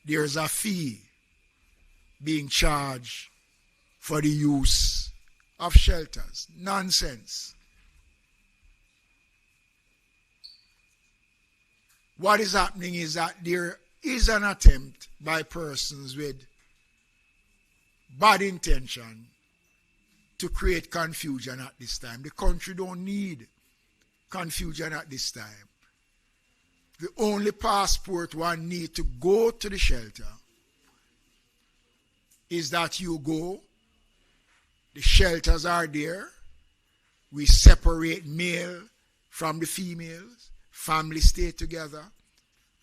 there's a fee being charged for the use of shelters. Nonsense. What is happening is that there is an attempt by persons with bad intention to create confusion at this time. The country don't need confusion at this time. The only passport one need to go to the shelter is that you go, the shelters are there, we separate male from the females, families stay together,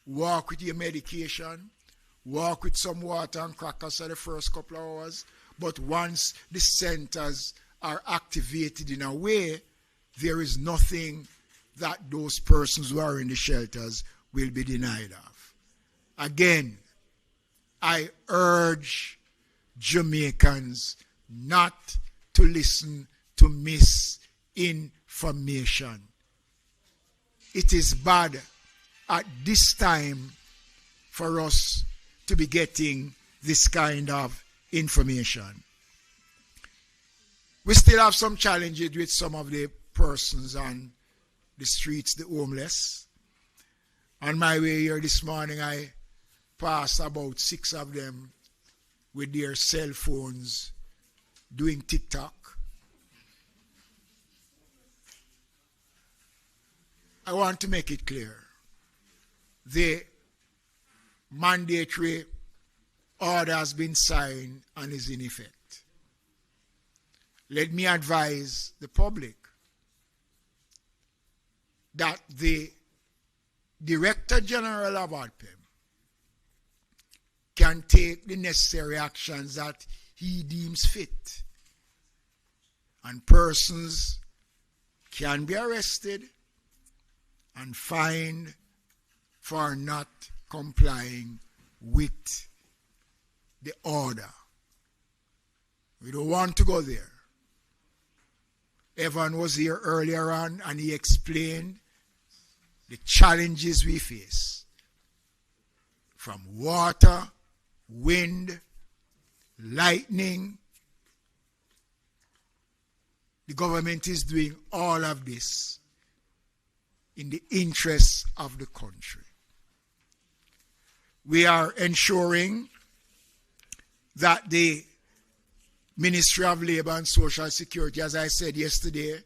walk with your medication, walk with some water and crackers for the first couple of hours, but once the centers are activated in a way, there is nothing that those persons who are in the shelters will be denied of. Again, I urge Jamaicans not to listen to misinformation. It is bad at this time for us to be getting this kind of information. We still have some challenges with some of the persons on the streets, the homeless. On my way here this morning, I passed about 6 of them with their cell phones doing TikTok. I want to make it clear. The mandatory order has been signed and is in effect. Let me advise the public that the Director General of ODPEM can take the necessary actions that he deems fit. And persons can be arrested and fined for not complying with the order. We don't want to go there. Evan was here earlier on and he explained the challenges we face from water, wind, lightning. The government is doing all of this in the interests of the country. We are ensuring that the Ministry of Labor and Social Security, as I said yesterday,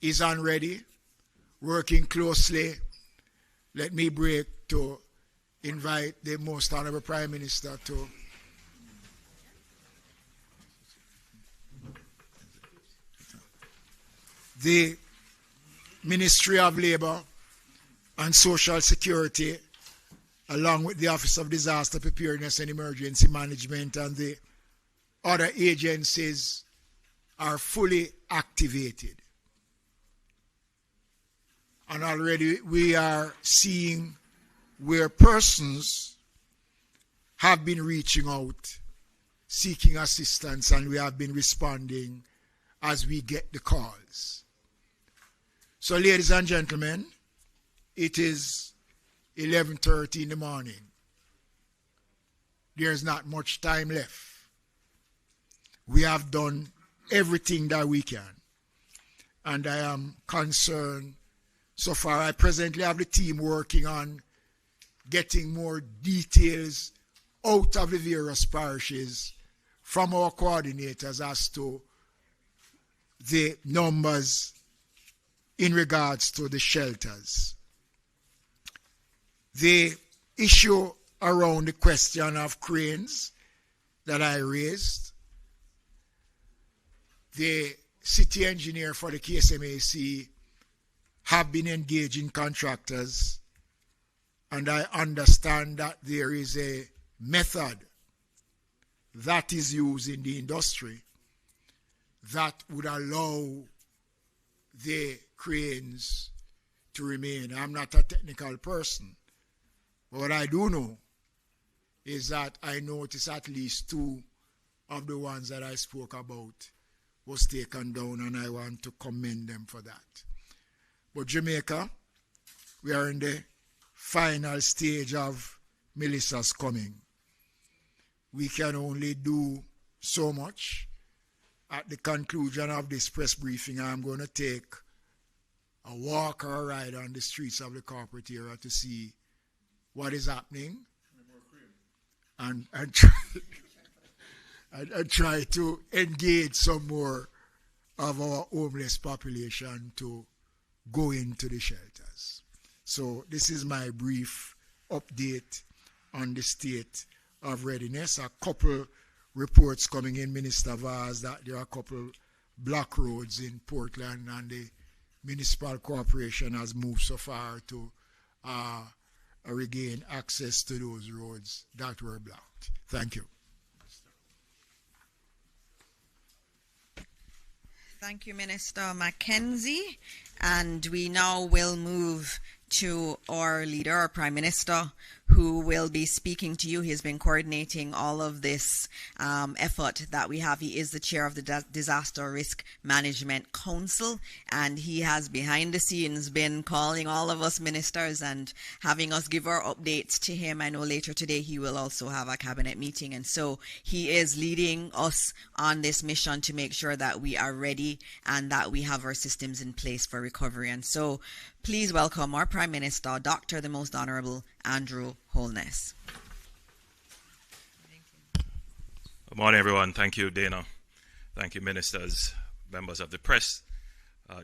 is on ready, working closely. Let me break to invite the Most Honorable Prime Minister to the Ministry of Labor and Social Security, along with the Office of Disaster Preparedness and Emergency Management and the other agencies, are fully activated. And already we are seeing where persons have been reaching out, seeking assistance, and we have been responding as we get the calls. So, ladies and gentlemen, it is 11:30 in the morning. There's not much time left. We have done everything that we can. And I am concerned. So far, I presently have the team working on getting more details out of the various parishes from our coordinators as to the numbers in regards to the shelters. The issue around the question of cranes that I raised, the city engineer for the KSMAC have been engaging contractors, and I understand that there is a method that is used in the industry that would allow the cranes to remain. I'm not a technical person, but what I do know is that I noticed at least 2 of the ones that I spoke about was taken down, and I want to commend them for that. But Jamaica, we are in the final stage of Melissa's coming. We can only do so much. At the conclusion of this press briefing, I'm going to take a walk or a ride on the streets of the corporate area to see what is happening and try to engage some more of our homeless population to go into the shelters. So this is my brief update on the state of readiness. A couple reports coming in, Minister Vaz, that there are a couple block roads in Portland, and the municipal corporation has moved so far to regain access to those roads that were blocked. Thank you. Thank you, Minister McKenzie. And we now will move to our leader, our Prime Minister, who will be speaking to you. He has been coordinating all of this effort that we have. He is the chair of the Disaster Risk Management Council, and he has behind the scenes been calling all of us ministers and having us give our updates to him. I know later today he will also have a cabinet meeting, and so he is leading us on this mission to make sure that we are ready and that we have our systems in place for recovery. And so please welcome our Prime Minister, Dr. the Most Honorable Andrew Holness. Good morning, everyone. Thank you, Dana. Thank you, ministers, members of the press,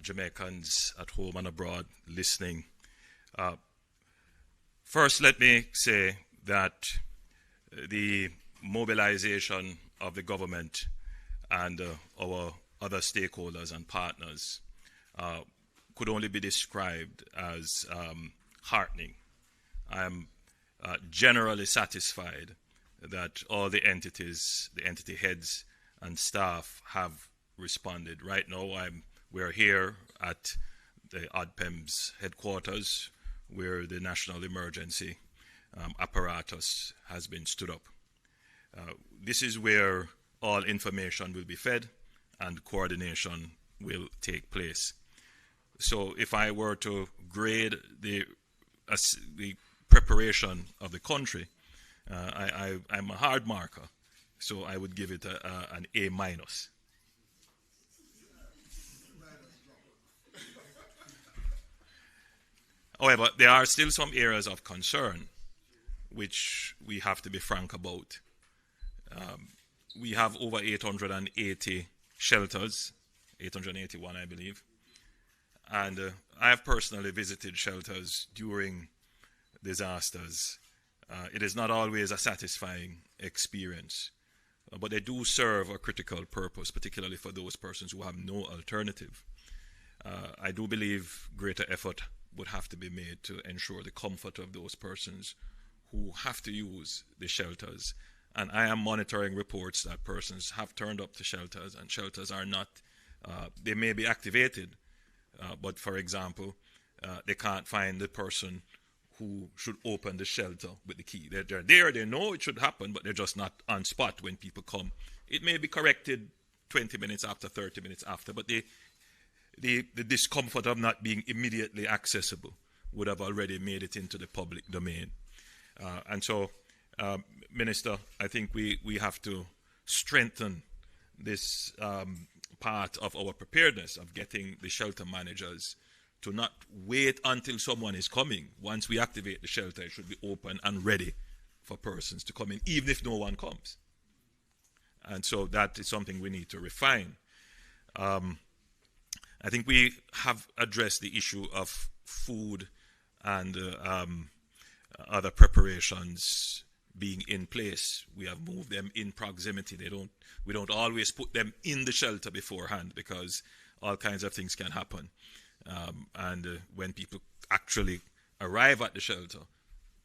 Jamaicans at home and abroad listening. First, let me say that the mobilization of the government and our other stakeholders and partners could only be described as heartening. I am generally satisfied that all the entities, the entity heads and staff have responded. Right now, we're here at the ODPEM's headquarters, where the national emergency apparatus has been stood up. This is where all information will be fed and coordination will take place. So if I were to grade the preparation of the country, I'm a hard marker, so I would give it an A-. However, there are still some areas of concern which we have to be frank about. We have over 880 shelters, 881 I believe, and I have personally visited shelters during disasters. It is not always a satisfying experience, but they do serve a critical purpose, particularly for those persons who have no alternative. I do believe greater effort would have to be made to ensure the comfort of those persons who have to use the shelters. And I am monitoring reports that persons have turned up to shelters, and shelters are not, they may be activated, but for example, they can't find the person who should open the shelter with the key. They're there, they know it should happen, but they're just not on spot when people come. It may be corrected 20 minutes after, 30 minutes after, but the discomfort of not being immediately accessible would have already made it into the public domain. And so, Minister, I think we have to strengthen this part of our preparedness of getting the shelter managers to not wait until someone is coming. Once we activate the shelter, it should be open and ready for persons to come in, even if no one comes. And so that is something we need to refine. I think we have addressed the issue of food and other preparations being in place. We have moved them in proximity. We don't always put them in the shelter beforehand because all kinds of things can happen. And when people actually arrive at the shelter,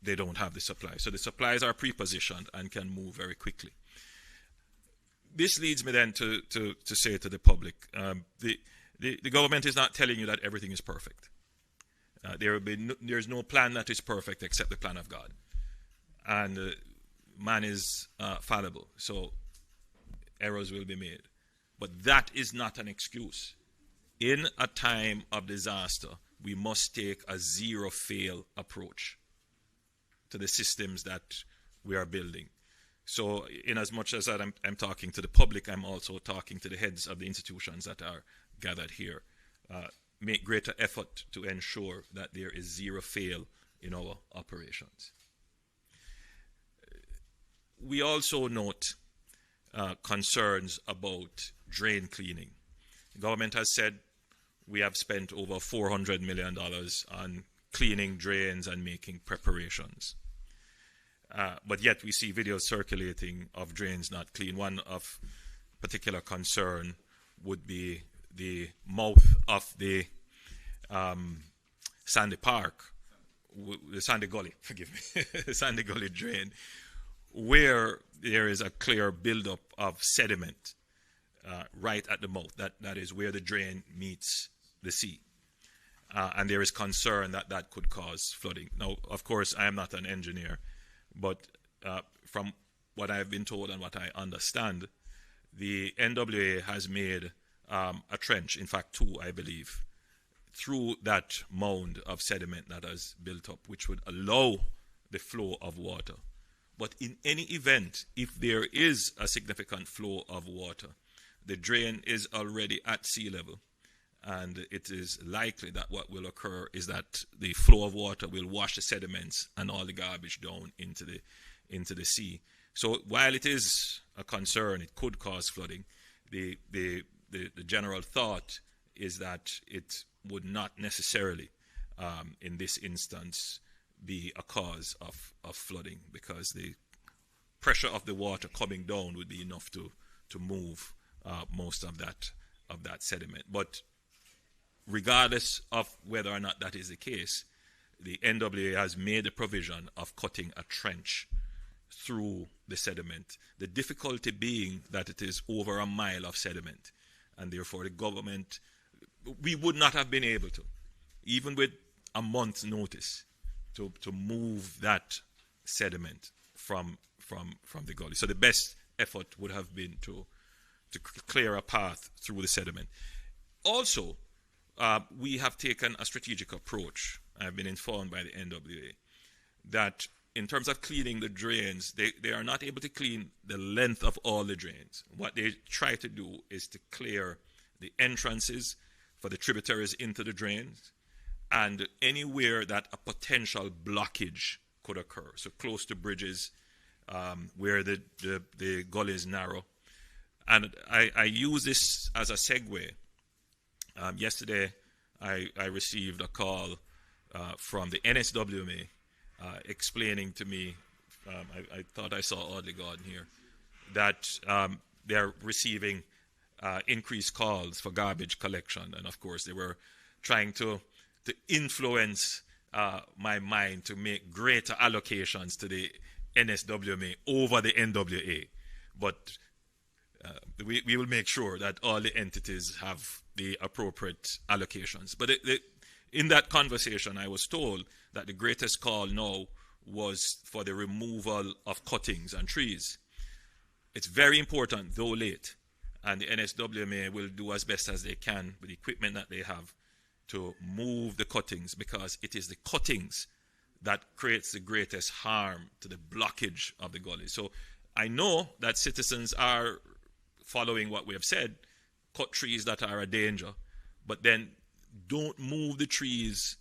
they don't have the supplies. So the supplies are pre-positioned and can move very quickly. This leads me then to say to the public, the government is not telling you that everything is perfect. There's no plan that is perfect except the plan of God. And man is fallible, so errors will be made. But that is not an excuse. In a time of disaster, we must take a zero-fail approach to the systems that we are building. So in as much as I'm talking to the public, I'm also talking to the heads of the institutions that are gathered here. Make greater effort to ensure that there is zero fail in our operations. We also note concerns about drain cleaning. The government has said we have spent over $400 million on cleaning drains and making preparations. But yet we see videos circulating of drains not clean. One of particular concern would be the mouth of the Sandy Park, the Sandy Gully, forgive me, the Sandy Gully drain, where there is a clear buildup of sediment right at the mouth. That is where the drain meets the sea. And there is concern that that could cause flooding. Now, of course, I am not an engineer, but from what I've been told and what I understand, the NWA has made a trench, in fact two, I believe, through that mound of sediment that has built up, which would allow the flow of water. But in any event, if there is a significant flow of water, the drain is already at sea level, and it is likely that what will occur is that the flow of water will wash the sediments and all the garbage down into the sea. So while it is a concern, it could cause flooding, the general thought is that it would not necessarily, in this instance, be a cause of flooding, because the pressure of the water coming down would be enough to move most of that sediment. But regardless of whether or not that is the case, the NWA has made the provision of cutting a trench through the sediment. The difficulty being that it is over a mile of sediment, and therefore the government, we would not have been able to, even with a month's notice, to move that sediment from the gully. So the best effort would have been to clear a path through the sediment. Also, we have taken a strategic approach. I've been informed by the NWA that in terms of cleaning the drains, they are not able to clean the length of all the drains. What they try to do is to clear the entrances for the tributaries into the drains and anywhere that a potential blockage could occur. So close to bridges where the gully is narrow. And I use this as a segue. Yesterday, I received a call from the NSWMA explaining to me, I thought I saw Audley Gordon here, that they're receiving increased calls for garbage collection. And of course, they were trying to influence my mind to make greater allocations to the NSWMA over the NWA. But we will make sure that all the entities have the appropriate allocations. But in that conversation, I was told that the greatest call now was for the removal of cuttings and trees. It's very important, though late, and the NSWMA will do as best as they can with the equipment that they have to move the cuttings, because it is the cuttings that creates the greatest harm to the blockage of the gully. So I know that citizens are following what we have said, cut trees that are a danger, but then don't move the trees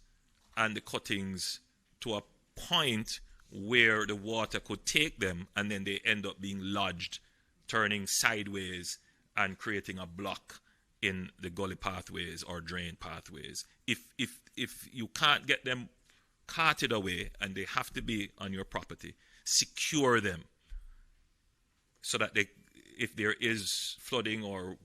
and the cuttings to a point where the water could take them, and then they end up being lodged, turning sideways and creating a block in the gully pathways or drain pathways. If you can't get them carted away and they have to be on your property, secure them so that if there is flooding or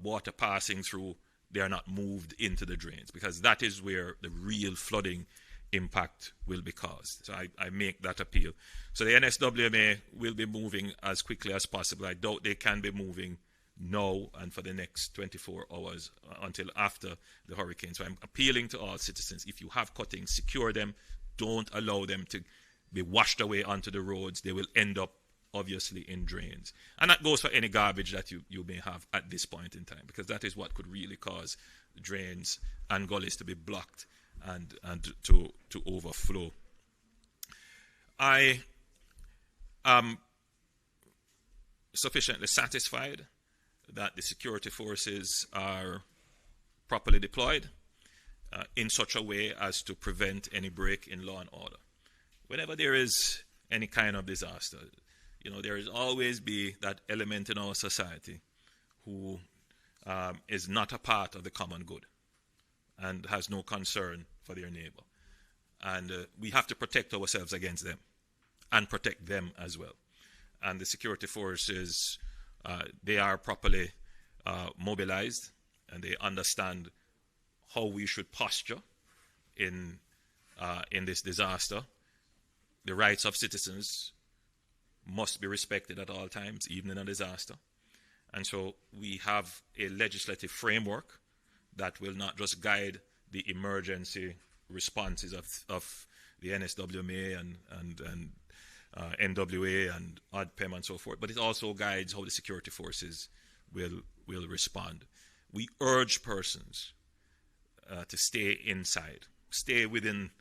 water passing through, they are not moved into the drains, because that is where the real flooding impact will be caused. So I make that appeal. So the NSWMA will be moving as quickly as possible. I doubt they can be moving now and for the next 24 hours until after the hurricane. So I'm appealing to all citizens, if you have cuttings, secure them. Don't allow them to be washed away onto the roads. They will end up obviously in drains. And that goes for any garbage that you may have at this point in time, because that is what could really cause drains and gullies to be blocked and to overflow. I am sufficiently satisfied that the security forces are properly deployed in such a way as to prevent any break in law and order. Whenever there is any kind of disaster, there is always be that element in our society who is not a part of the common good and has no concern for their neighbor. And we have to protect ourselves against them and protect them as well. And the security forces, they are properly mobilized, and they understand how we should posture in this disaster. The rights of citizens must be respected at all times, even in a disaster. And so we have a legislative framework that will not just guide the emergency responses of the NSWMA and NWA and ODPEM and so forth, but it also guides how the security forces will respond. We urge persons to stay inside, stay within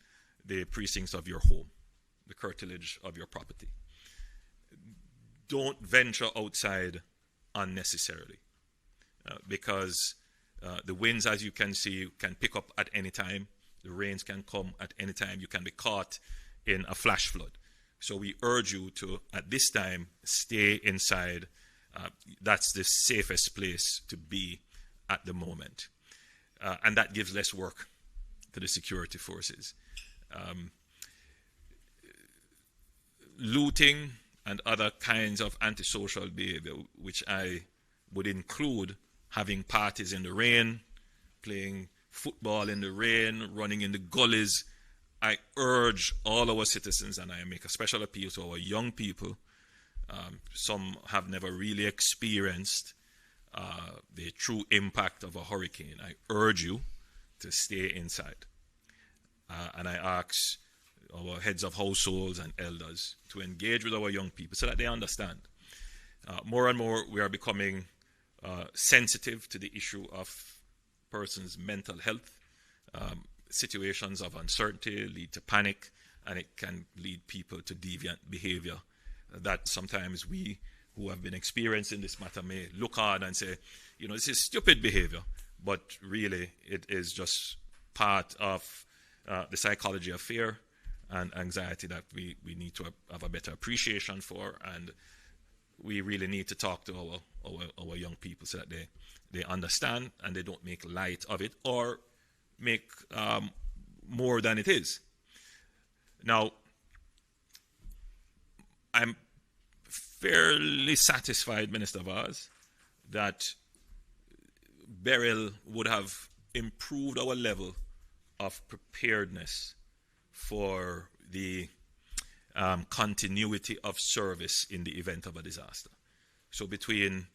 the precincts of your home, the curtilage of your property. Don't venture outside unnecessarily, because the winds, as you can see, can pick up at any time. The rains can come at any time. You can be caught in a flash flood. So we urge you to, at this time, stay inside. That's the safest place to be at the moment. And that gives less work to the security forces. Looting and other kinds of antisocial behavior, which I would include having parties in the rain, playing football in the rain, running in the gullies. I urge all our citizens, and I make a special appeal to our young people. Some have never really experienced the true impact of a hurricane. I urge you to stay inside. And I ask our heads of households and elders to engage with our young people so that they understand. More and more we are becoming sensitive to the issue of persons' mental health. Situations of uncertainty lead to panic, and it can lead people to deviant behavior that sometimes we who have been experiencing this matter may look on and say, this is stupid behavior, but really it is just part of the psychology of fear and anxiety that we need to have a better appreciation for, and we really need to talk to our young people so that they understand and they don't make light of it or make more than it is. Now, I'm fairly satisfied, Minister Vaz, that Beryl would have improved our level of preparedness for the continuity of service in the event of a disaster. So between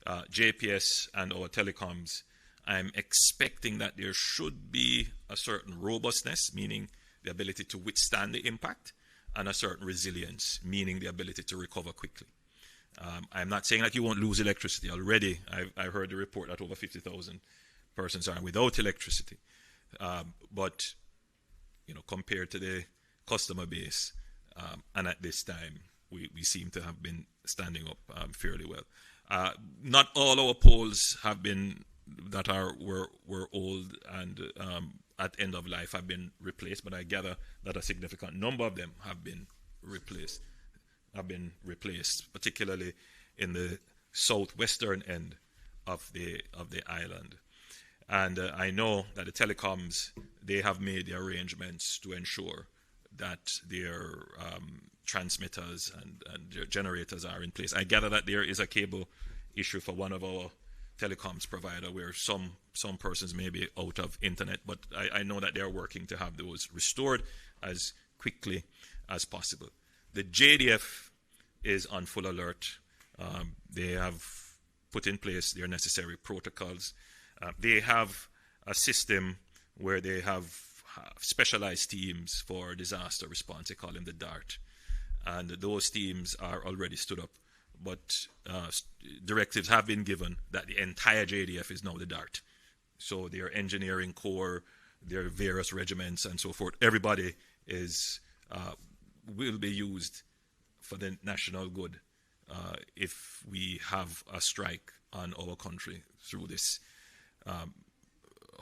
JPS and our telecoms, I'm expecting that there should be a certain robustness, meaning the ability to withstand the impact, and a certain resilience, meaning the ability to recover quickly. I'm not saying that you won't lose electricity. Already, I heard the report that over 50,000 persons are without electricity. But, compared to the customer base, and at this time, we seem to have been standing up fairly well. Not all our poles have been that were old and at end of life have been replaced, but I gather that a significant number of them have been replaced, particularly in the southwestern end of the island. And I know that the telecoms, they have made the arrangements to ensure that their transmitters and their generators are in place. I gather that there is a cable issue for one of our telecoms provider where some persons may be out of internet, but I know that they're working to have those restored as quickly as possible. The JDF is on full alert. They have put in place their necessary protocols. They have a system where they have specialized teams for disaster response. They call them the DART. And those teams are already stood up. But directives have been given that the entire JDF is now the DART. So their engineering corps, their various regiments and so forth, everybody will be used for the national good if we have a strike on our country through this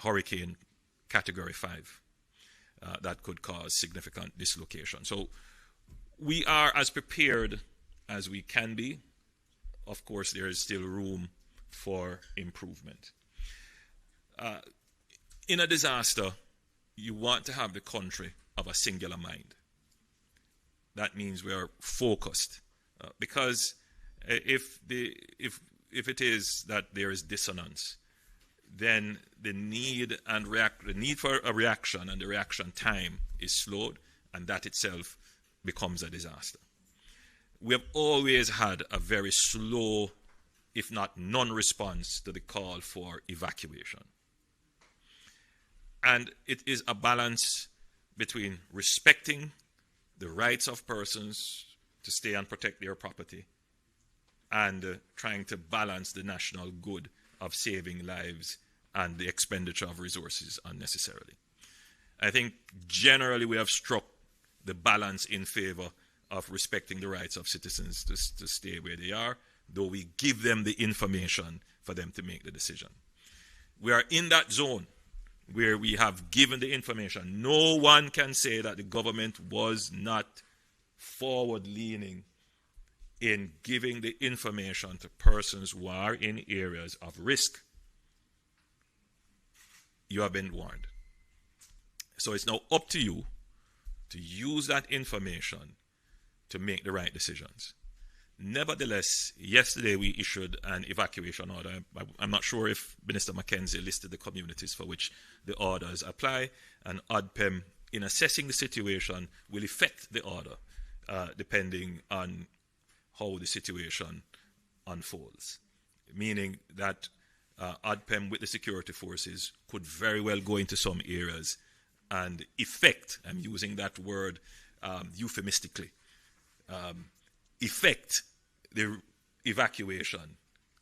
hurricane category 5 that could cause significant dislocation. So we are as prepared as we can be. Of course, there is still room for improvement. In a disaster, you want to have the country of a singular mind. That means we are focused, because if it is that there is dissonance, then the need for a reaction and the reaction time is slowed, and that itself becomes a disaster. We have always had a very slow, if not non-response to the call for evacuation. And it is a balance between respecting the rights of persons to stay and protect their property and trying to balance the national good of saving lives and the expenditure of resources unnecessarily. I think generally we have struck the balance in favor of respecting the rights of citizens to stay where they are, though we give them the information for them to make the decision. We are in that zone where we have given the information. No one can say that the government was not forward-leaning in giving the information to persons who are in areas of risk. You have been warned. So it's now up to you to use that information to make the right decisions. Nevertheless, yesterday we issued an evacuation order. I'm not sure if Minister McKenzie listed the communities for which the orders apply, and ODPEM, in assessing the situation, will effect the order depending on how the situation unfolds. Meaning that ODPEM with the security forces could very well go into some areas and effect, I'm using that word euphemistically, effect the evacuation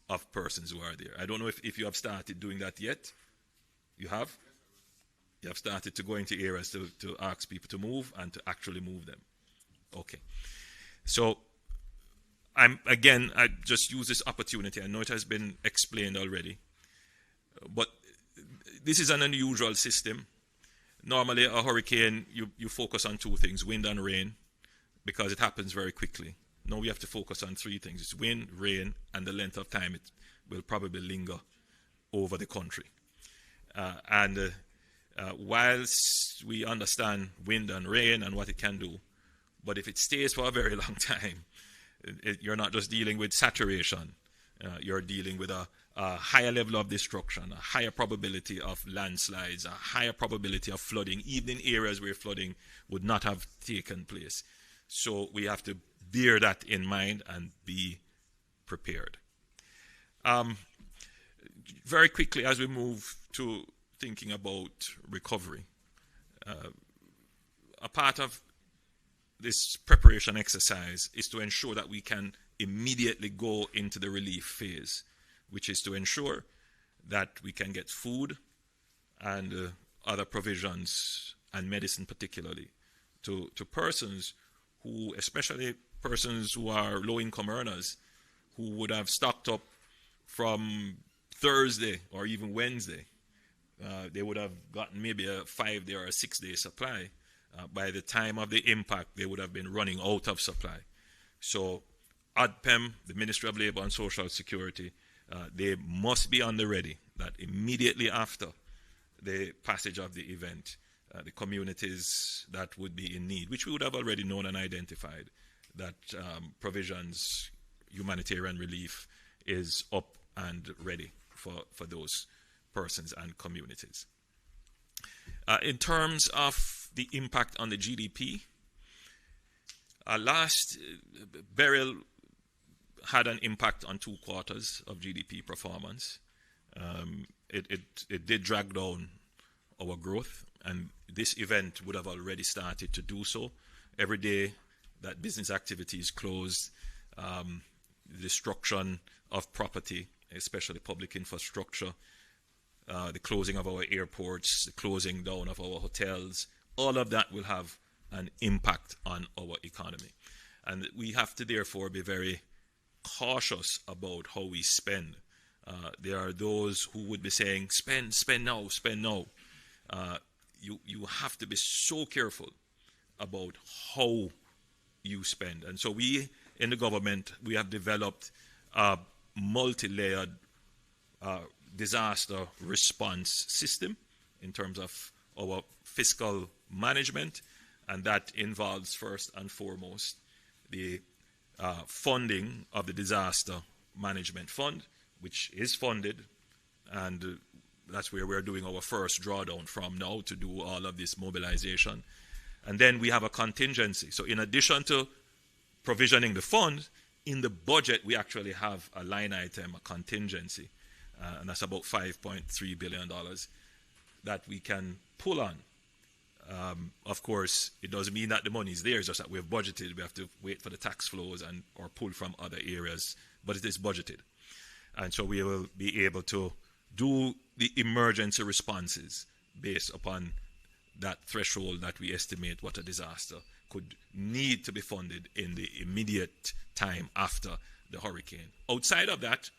of persons who are there. I don't know if you have started doing that yet. You have? You have started to go into areas to ask people to move and to actually move them. Okay. So, I just use this opportunity. I know it has been explained already. But this is an unusual system. Normally, a hurricane, you focus on two things, wind and rain, because it happens very quickly. Now we have to focus on three things. It's wind, rain, and the length of time it will probably linger over the country. Whilst we understand wind and rain and what it can do, but if it stays for a very long time, you're not just dealing with saturation. You're dealing with a higher level of destruction, a higher probability of landslides, a higher probability of flooding, even in areas where flooding would not have taken place. So we have to bear that in mind and be prepared. Very quickly, as we move to thinking about recovery, a part of this preparation exercise is to ensure that we can immediately go into the relief phase, which is to ensure that we can get food and other provisions and medicine particularly to persons who, especially persons who are low-income earners, who would have stocked up from Thursday or even Wednesday, they would have gotten maybe a 5-day or a 6-day supply. By the time of the impact, they would have been running out of supply. So ODPEM, the Ministry of Labour and Social Security, they must be on the ready that immediately after the passage of the event, the communities that would be in need, which we would have already known and identified, that provisions, humanitarian relief is up and ready for those persons and communities. In terms of the impact on the GDP, last burial had an impact on 2 quarters of GDP performance. It did drag down our growth, and this event would have already started to do so. Every day that business activity is closed, destruction of property, especially public infrastructure, the closing of our airports, the closing down of our hotels, all of that will have an impact on our economy. And we have to therefore be very cautious about how we spend. There are those who would be saying, spend now, spend now. You have to be so careful about how you spend. And so we, in the government, we have developed a multi-layered disaster response system in terms of our fiscal management, and that involves first and foremost the funding of the Disaster Management Fund, which is funded, and that's where we're doing our first drawdown from now to do all of this mobilization. And then we have a contingency. So in addition to provisioning the fund, in the budget we actually have a line item, a contingency, and that's about $5.3 billion that we can pull on. Of course, it doesn't mean that the money is there, it's just that we have budgeted. We have to wait for the tax flows and or pull from other areas, but it is budgeted. And so we will be able to do the emergency responses based upon that threshold that we estimate what a disaster could need to be funded in the immediate time after the hurricane. Outside of that,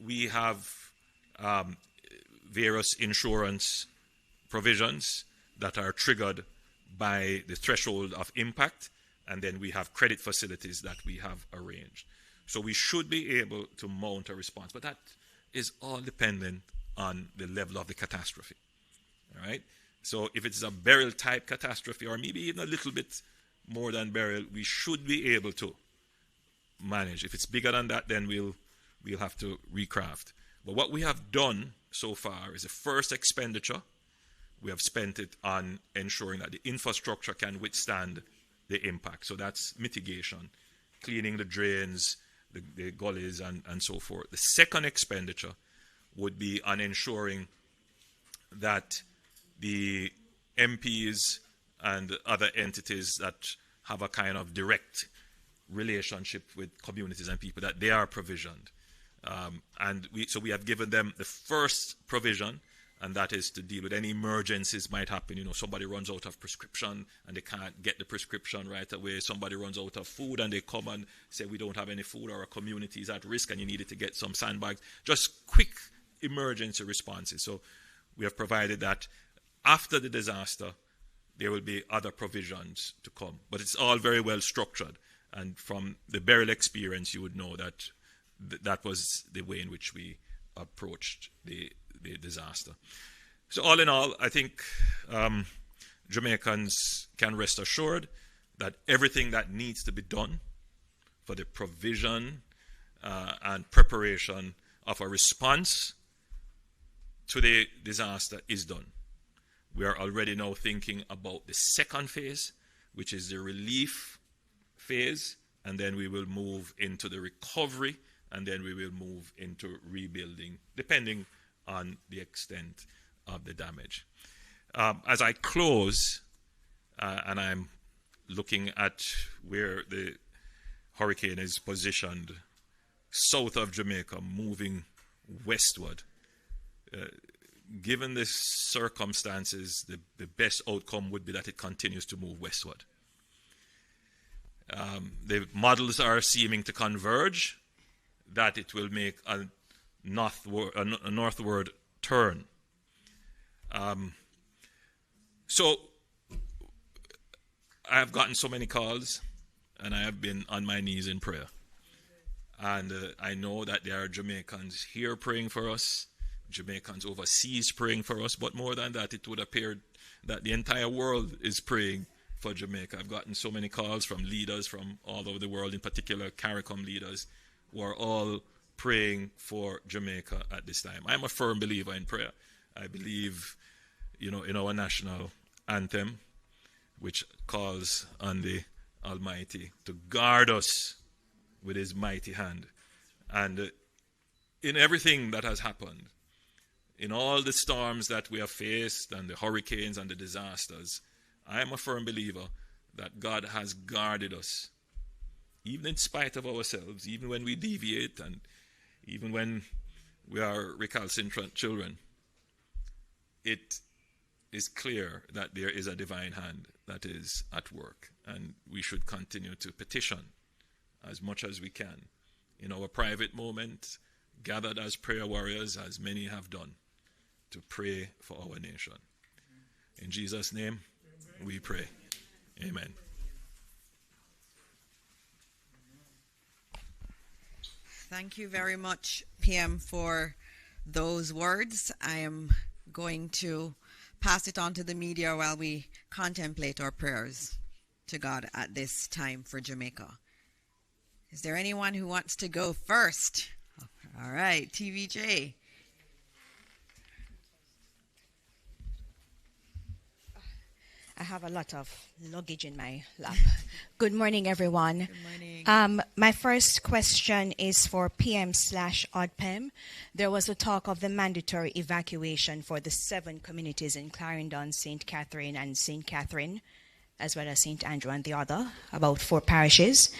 we have various insurance provisions that are triggered by the threshold of impact, and then we have credit facilities that we have arranged. So we should be able to mount a response, but that is all dependent on the level of the catastrophe. All right? So if it's a burial type catastrophe, or maybe even a little bit more than burial, we should be able to manage. If it's bigger than that, then we'll have to recraft. But what we have done so far is the first expenditure. We have spent it on ensuring that the infrastructure can withstand the impact. So that's mitigation, cleaning the drains, the gullies, and so forth. The second expenditure would be on ensuring that the MPs and other entities that have a kind of direct relationship with communities and people, that they are provisioned. So we have given them the first provision, and that is to deal with any emergencies might happen. You know, somebody runs out of prescription and they can't get the prescription right away. Somebody runs out of food and they come and say, we don't have any food, or our community is at risk and you needed to get some sandbags. Just quick emergency responses. So we have provided that after the disaster, there will be other provisions to come. But it's all very well structured. And from the burial experience, you would know that that was the way in which we approached the disaster. So all in all, I think Jamaicans can rest assured that everything that needs to be done for the provision and preparation of a response to the disaster is done. We are already now thinking about the second phase, which is the relief phase, and then we will move into the recovery, and then we will move into rebuilding, depending on the extent of the damage. As I close, and I'm looking at where the hurricane is positioned south of Jamaica, moving westward, given the circumstances, the best outcome would be that it continues to move westward. The models are seeming to converge that it will make a northward turn. So I have gotten so many calls, and I have been on my knees in prayer. And I know that there are Jamaicans here praying for us, Jamaicans overseas praying for us, but more than that, it would appear that the entire world is praying for Jamaica. I've gotten so many calls from leaders from all over the world, in particular CARICOM leaders, who are all praying for Jamaica at this time. I'm a firm believer in prayer. I believe, in our national anthem, which calls on the Almighty to guard us with his mighty hand. And in everything that has happened, in all the storms that we have faced and the hurricanes and the disasters, I am a firm believer that God has guarded us, even in spite of ourselves, even when we deviate and even when we are recalcitrant children. It is clear that there is a divine hand that is at work, and we should continue to petition as much as we can in our private moment, gathered as prayer warriors, as many have done, to pray for our nation. In Jesus' name, we pray. Amen. Thank you very much, PM, for those words. I am going to pass it on to the media while we contemplate our prayers to God at this time for Jamaica. Is there anyone who wants to go first? All right, TVJ. I have a lot of luggage in my lap. Good morning, everyone. Good morning. My first question is for PM/ODPEM. There was a talk of the mandatory evacuation for the 7 communities in Clarendon, St. Catherine, and St. Catherine, as well as St. Andrew and the other, about 4 parishes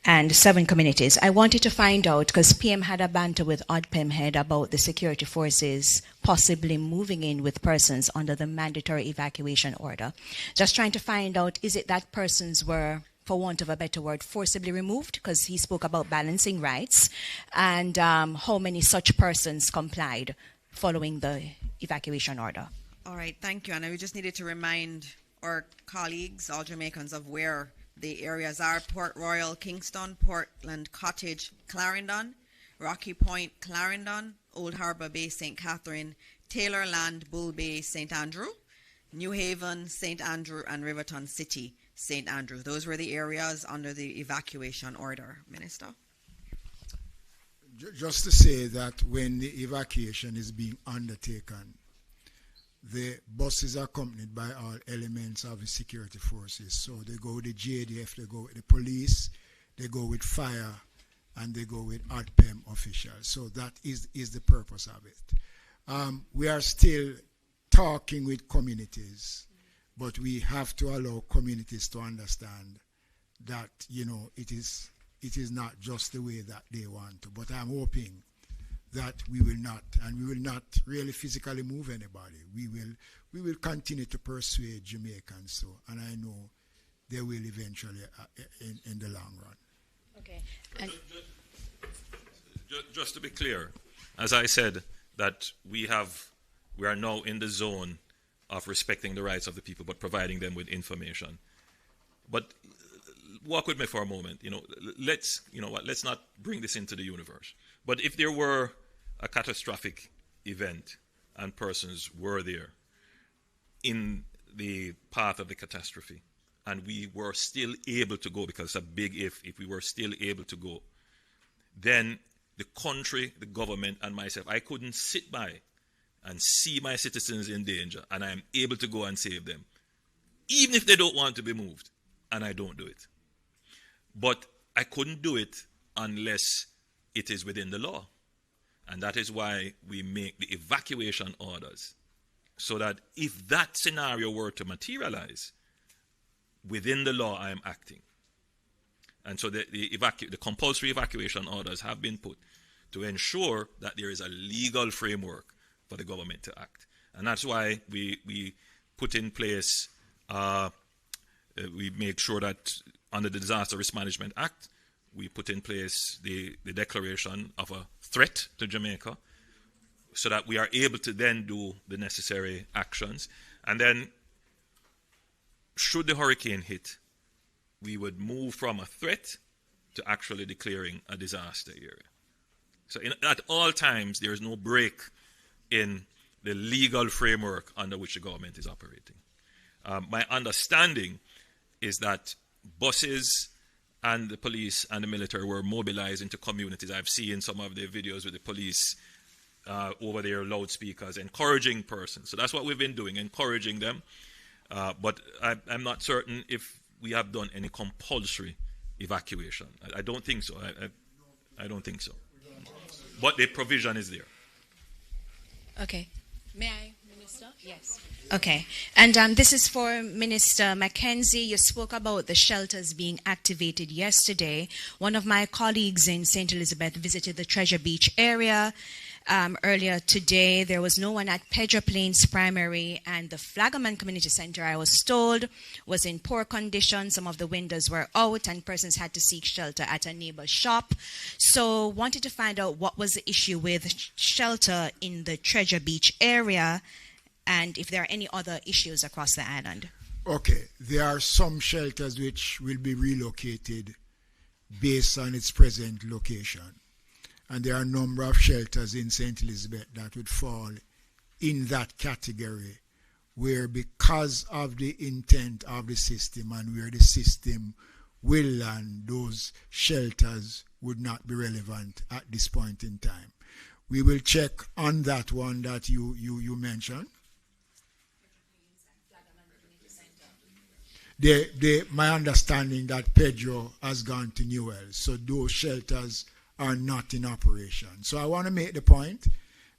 and 7 communities. I wanted to find out, because PM had a banter with ODPEM head about the security forces possibly moving in with persons under the mandatory evacuation order. Just trying to find out, is it that persons were, for want of a better word, forcibly removed? Because he spoke about balancing rights, and how many such persons complied following the evacuation order. All right, thank you. And we just needed to remind our colleagues, all Jamaicans, of where the areas are: Port Royal, Kingston, Portland Cottage, Clarendon, Rocky Point, Clarendon, Old Harbour Bay, St. Catherine, Taylorland, Bull Bay, St. Andrew, New Haven, St. Andrew, and Riverton City, St. Andrew. Those were the areas under the evacuation order. Minister? Just to say that when the evacuation is being undertaken, the buses are accompanied by all elements of the security forces. So they go with the JDF, they go with the police, they go with fire, and they go with ODPEM officials. So that is the purpose of it. We are still talking with communities, but we have to allow communities to understand that, it is not just the way that they want to. But I'm hoping that we will not really physically move anybody. We will continue to persuade Jamaicans, so, and I know they will eventually in the long run. Okay. And just to be clear, as I said, that we are now in the zone of respecting the rights of the people, but providing them with information. But walk with me for a moment. Let's not bring this into the universe. But if there were a catastrophic event and persons were there in the path of the catastrophe, and we were still able to go, because it's a big if we were still able to go, then the country, the government, and myself, I couldn't sit by and see my citizens in danger, and I am able to go and save them, even if they don't want to be moved, and I don't do it. But I couldn't do it unless it is within the law. And that is why we make the evacuation orders, so that if that scenario were to materialize, within the law I am acting. And so the compulsory evacuation orders have been put to ensure that there is a legal framework for the government to act. And that's why we put in place, we make sure that under the Disaster Risk Management Act, we put in place the declaration of a threat to Jamaica so that we are able to then do the necessary actions. And then, should the hurricane hit, we would move from a threat to actually declaring a disaster area. So at all times, there is no break in the legal framework under which the government is operating. My understanding is that buses and the police and the military were mobilized into communities. I've seen some of the videos with the police over their loudspeakers encouraging persons. So that's what we've been doing, encouraging them. But I'm not certain if we have done any compulsory evacuation. I don't think so. I don't think so. But the provision is there. Okay. May I, Minister? Yes. Okay. And this is for Minister McKenzie. You spoke about the shelters being activated yesterday. One of my colleagues in St. Elizabeth visited the Treasure Beach area earlier today. There was no one at Pedro Plains Primary, and the Flagaman Community Center, I was told, was in poor condition. Some of the windows were out and persons had to seek shelter at a neighbor's shop. So wanted to find out what was the issue with shelter in the Treasure Beach area and if there are any other issues across the island. Okay, there are some shelters which will be relocated based on its present location. And there are a number of shelters in St. Elizabeth that would fall in that category, where because of the intent of the system and where the system will land, those shelters would not be relevant at this point in time. We will check on that one that you mentioned. My understanding that Pedro has gone to Newell, so those shelters are not in operation. So I want to make the point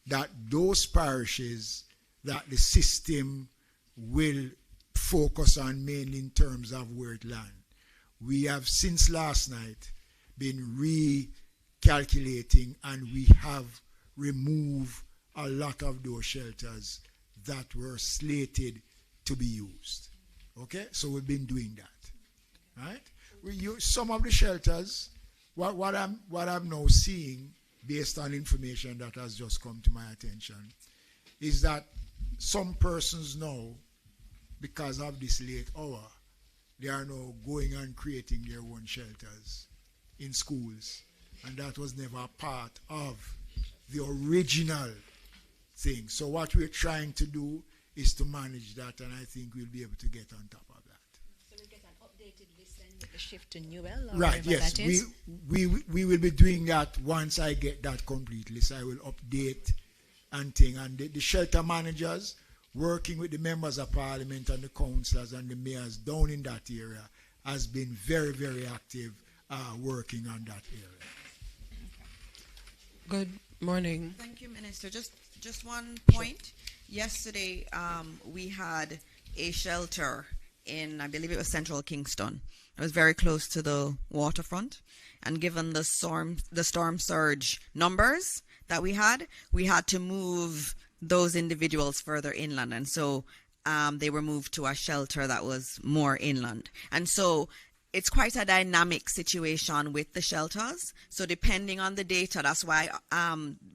that those parishes that the system will focus on mainly in terms of where it lands. We have since last night been recalculating, and we have removed a lot of those shelters that were slated to be used. Okay, so we've been doing that, right? We use some of the shelters. What I'm now seeing, based on information that has just come to my attention, is that some persons now, because of this late hour, they are now going and creating their own shelters in schools, and that was never a part of the original thing. So what we're trying to do is to manage that, and I think we'll be able to get on top of that. So we'll get an updated list then with the shift to Newell? Right, yes. That is? We will be doing that once I get that complete list. I will update and thing. And the shelter managers, working with the members of parliament and the councillors and the mayors down in that area, has been very, very active working on that area. Good morning. Thank you, Minister. Just one point. Yesterday, we had a shelter in, I believe it was Central Kingston. It was very close to the waterfront. And given the storm surge numbers that we had to move those individuals further inland. And so they were moved to a shelter that was more inland. And so it's quite a dynamic situation with the shelters. So depending on the data, that's why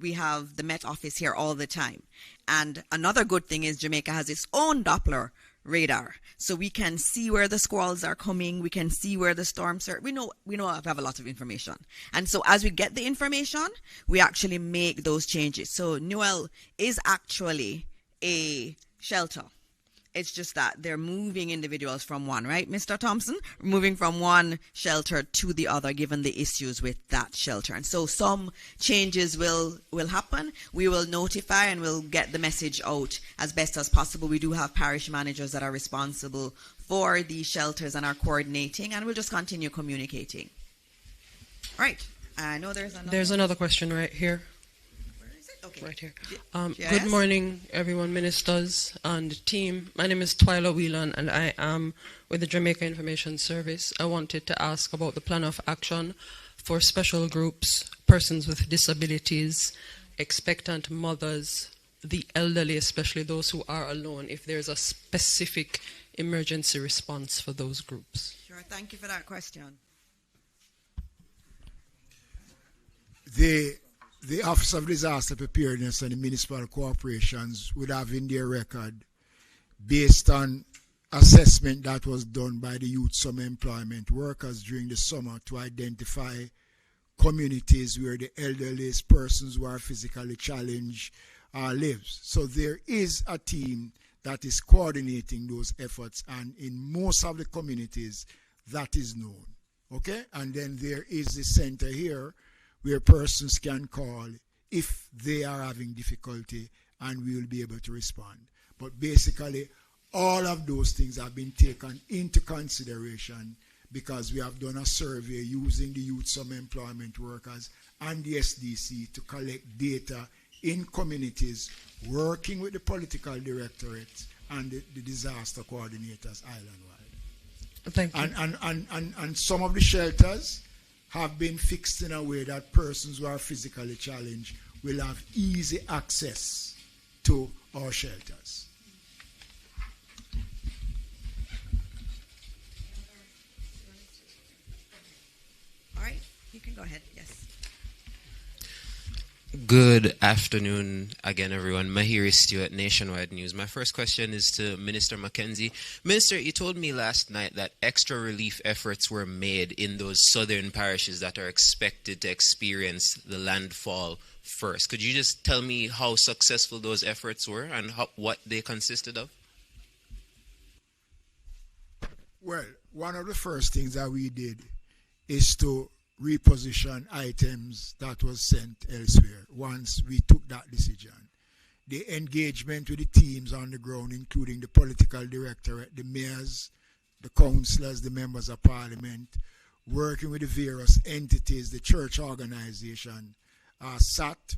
we have the Met Office here all the time. And another good thing is Jamaica has its own Doppler radar. So we can see where the squalls are coming. We can see where the storms are. We know we have a lot of information. And so as we get the information, we actually make those changes. So Newell is actually a shelter. It's just that they're moving individuals from one, right, Mr. Thompson? Moving from one shelter to the other, given the issues with that shelter. And so some changes will happen. We will notify and we'll get the message out as best as possible. We do have parish managers that are responsible for these shelters and are coordinating, and we'll just continue communicating. All right. I know there's another question right here. Okay. Right here. Good morning, everyone, ministers and team. My name is Twyla Whelan, and I am with the Jamaica Information Service. I wanted to ask about the plan of action for special groups, persons with disabilities, expectant mothers, the elderly, especially those who are alone, if there's a specific emergency response for those groups. Sure. Thank you for that question. the Office of Disaster Preparedness and the municipal corporations would have in their record, based on assessment that was done by the youth summer employment workers during the summer, to identify communities where the elderly persons who are physically challenged lives. So there is a team that is coordinating those efforts, and in most of the communities that is known. Okay? And then there is the center here where persons can call if they are having difficulty, and we will be able to respond. But basically, all of those things have been taken into consideration because we have done a survey using the youth summer employment workers and the SDC to collect data in communities, working with the political directorate and the disaster coordinators island-wide. Thank you. And some of the shelters have been fixed in a way that persons who are physically challenged will have easy access to our shelters. All right, you can go ahead. Yes. Good afternoon again, everyone. Mahiri Stewart, Nationwide News. My first question is to Minister McKenzie. Minister, you told me last night that extra relief efforts were made in those southern parishes that are expected to experience the landfall first. Could you just tell me how successful those efforts were and what they consisted of? Well, one of the first things that we did is to reposition items that was sent elsewhere once we took that decision. The engagement with the teams on the ground, including the political directorate, the mayors, the councillors, the members of parliament, working with the various entities, the church organization,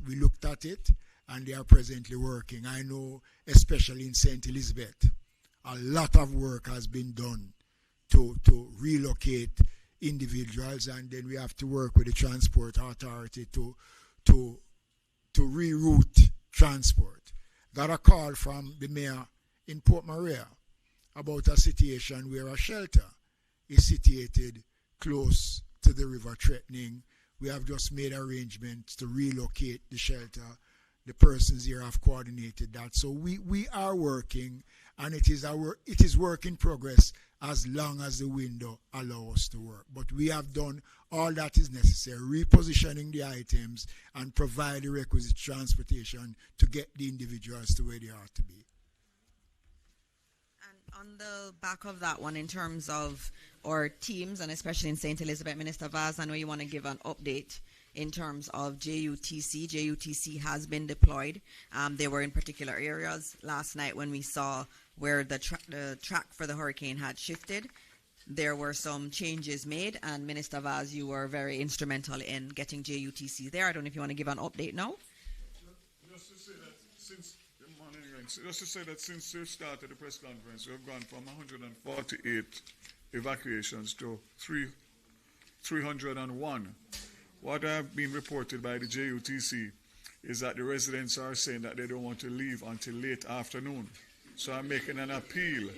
we looked at it, and they are presently working. I know, especially in St. Elizabeth, a lot of work has been done to relocate individuals, and then we have to work with the transport authority to reroute transport. Got a call from the mayor in Port Maria about a situation where a shelter is situated close to the river threatening. We have just made arrangements to relocate the shelter. The persons here have coordinated that. So we are working, and it is work in progress as long as the window allows us to work. But we have done all that is necessary, repositioning the items and provide the requisite transportation to get the individuals to where they are to be. And on the back of that one, in terms of our teams, and especially in St. Elizabeth, Minister Vaz, I know you want to give an update in terms of JUTC. JUTC has been deployed. They were in particular areas last night when we saw where the track for the hurricane had shifted. There were some changes made, and Minister Vaz, you were very instrumental in getting JUTC there. I don't know if you want to give an update now. Just to say that since we started the press conference, we have gone from 148 evacuations to 301. What have been reported by the JUTC is that the residents are saying that they don't want to leave until late afternoon. So I'm making an appeal.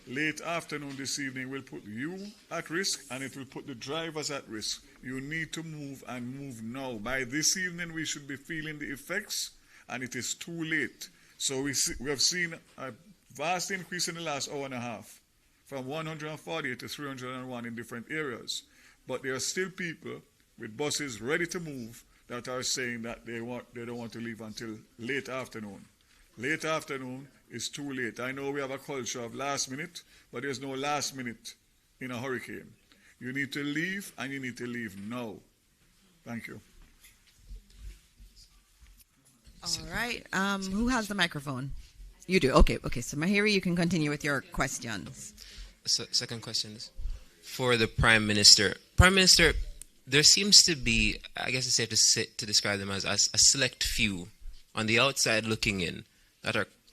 Late afternoon this evening will put you at risk, and it will put the drivers at risk. You need to move, and move now. By this evening we should be feeling the effects, and it is too late. So we have seen a vast increase in the last hour and a half, from 148 to 301 in different areas. But there are still people with buses ready to move that are saying that they don't want to leave until late afternoon. Late afternoon is too late. I know we have a culture of last minute, but there's no last minute in a hurricane. You need to leave, and you need to leave now. Thank you. All right. Who has the microphone? You do. Okay. So Mahiri, you can continue with your questions. Second question is for the Prime Minister. Prime Minister, there seems to be, I guess it's safe to describe them as a select few on the outside looking in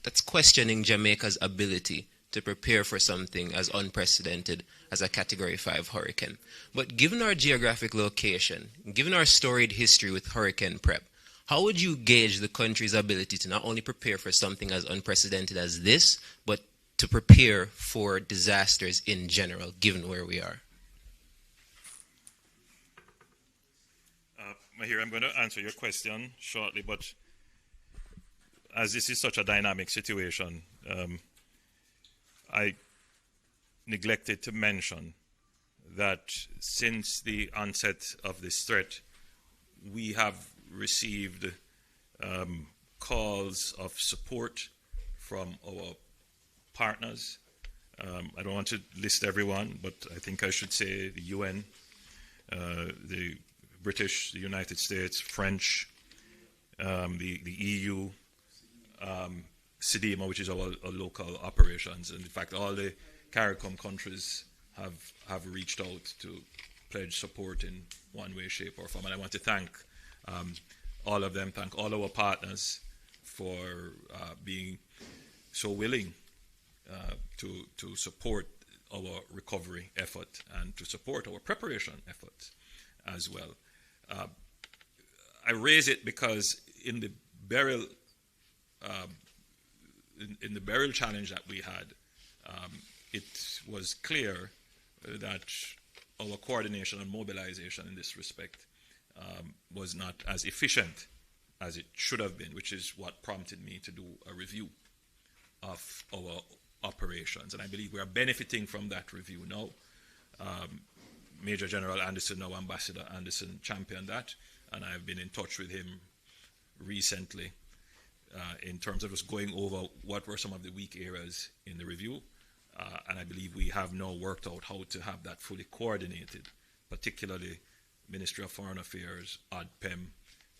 that's questioning Jamaica's ability to prepare for something as unprecedented as a Category 5 hurricane. But given our geographic location, given our storied history with hurricane prep, how would you gauge the country's ability to not only prepare for something as unprecedented as this, but to prepare for disasters in general, given where we are? Mahir, I'm going to answer your question shortly, but as this is such a dynamic situation, I neglected to mention that since the onset of this threat, we have received calls of support from our partners. I don't want to list everyone, but I think I should say the UN, the British, the United States, French, the EU, CDMA, which is our local operations. And in fact, all the CARICOM countries have reached out to pledge support in one way, shape, or form. And I want to thank all of them, thank all our partners for being so willing to support our recovery effort and to support our preparation efforts as well. I raise it because in the burial in the burial challenge that we had, it was clear that our coordination and mobilization in this respect was not as efficient as it should have been, which is what prompted me to do a review of our operations. And I believe we are benefiting from that review now. Major General Anderson, now Ambassador Anderson, championed that, and I've been in touch with him recently in terms of just going over what were some of the weak areas in the review. And I believe we have now worked out how to have that fully coordinated, particularly Ministry of Foreign Affairs, ODPEM,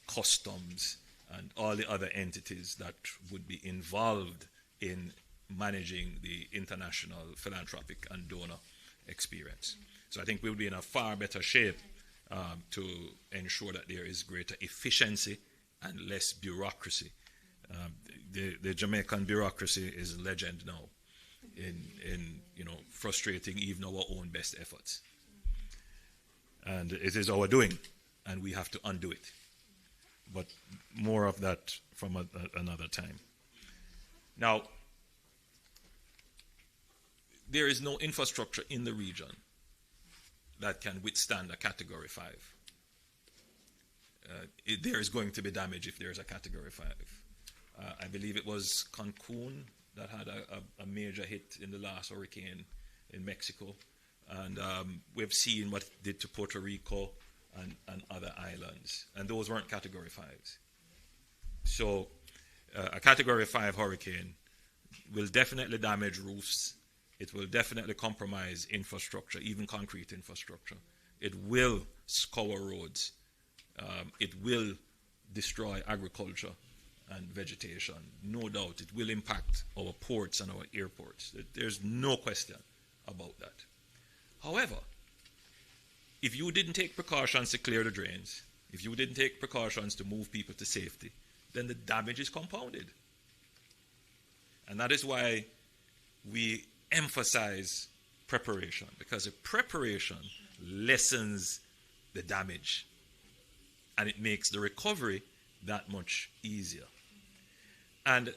Customs, and all the other entities that would be involved in managing the international philanthropic and donor experience. So I think we'll be in a far better shape to ensure that there is greater efficiency and less bureaucracy. The Jamaican bureaucracy is legend now in frustrating even our own best efforts. And it is our doing, and we have to undo it. But more of that from another time. Now, there is no infrastructure in the region that can withstand a Category 5. There is going to be damage if there is a Category 5. I believe it was Cancun that had a major hit in the last hurricane in Mexico. And we've seen what it did to Puerto Rico and other islands. And those weren't Category 5s. So a Category 5 hurricane will definitely damage roofs. It will definitely compromise infrastructure, even concrete infrastructure. It will scour roads. It will destroy agriculture and vegetation. No doubt it will impact our ports and our airports. There's no question about that. However, if you didn't take precautions to clear the drains, if you didn't take precautions to move people to safety, then the damage is compounded. And that is why we emphasize preparation, because the preparation lessens the damage and it makes the recovery that much easier. And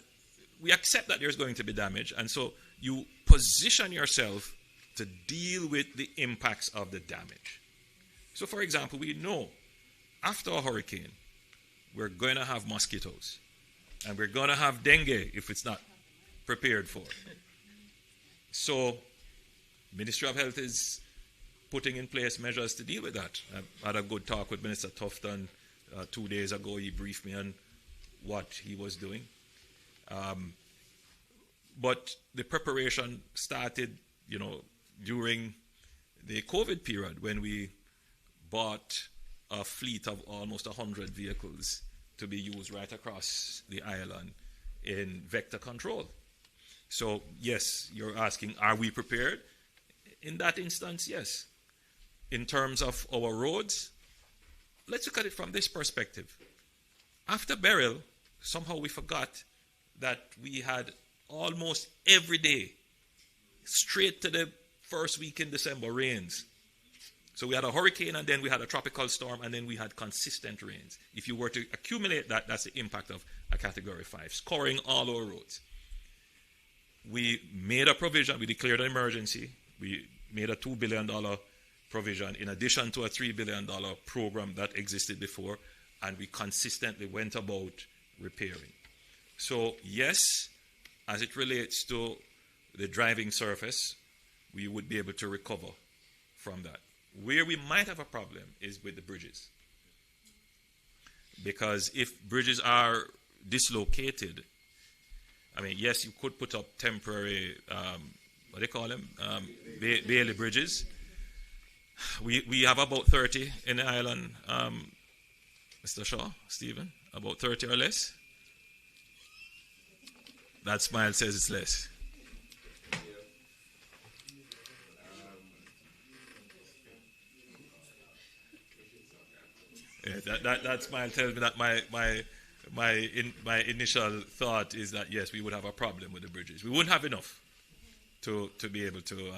we accept that there's going to be damage, and so you position yourself to deal with the impacts of the damage. So, for example, we know after a hurricane, we're going to have mosquitoes, and we're going to have dengue if it's not prepared for. So, Ministry of Health is putting in place measures to deal with that. I had a good talk with Minister Thompson 2 days ago. He briefed me on what he was doing. But the preparation started, during the COVID period when we bought a fleet of almost 100 vehicles to be used right across the island in vector control. So, yes, you're asking, are we prepared? In that instance, yes. In terms of our roads, let's look at it from this perspective. After burial, somehow we forgot that we had almost every day, straight to the first week in December, rains. So we had a hurricane, and then we had a tropical storm, and then we had consistent rains. If you were to accumulate that, that's the impact of a Category 5, scoring all our roads. We made a provision, we declared an emergency, we made a $2 billion provision in addition to a $3 billion program that existed before, and we consistently went about repairing. So yes, as it relates to the driving surface, we would be able to recover from that. Where we might have a problem is with the bridges. Because if bridges are dislocated, I mean, yes, you could put up temporary, what do they call them? Bailey bridges. We have about 30 in the island, Mr. Shaw, Stephen, about 30 or less. That smile says it's less. Yeah, that smile tells me that my initial thought is that yes, we would have a problem with the bridges. We wouldn't have enough to be able to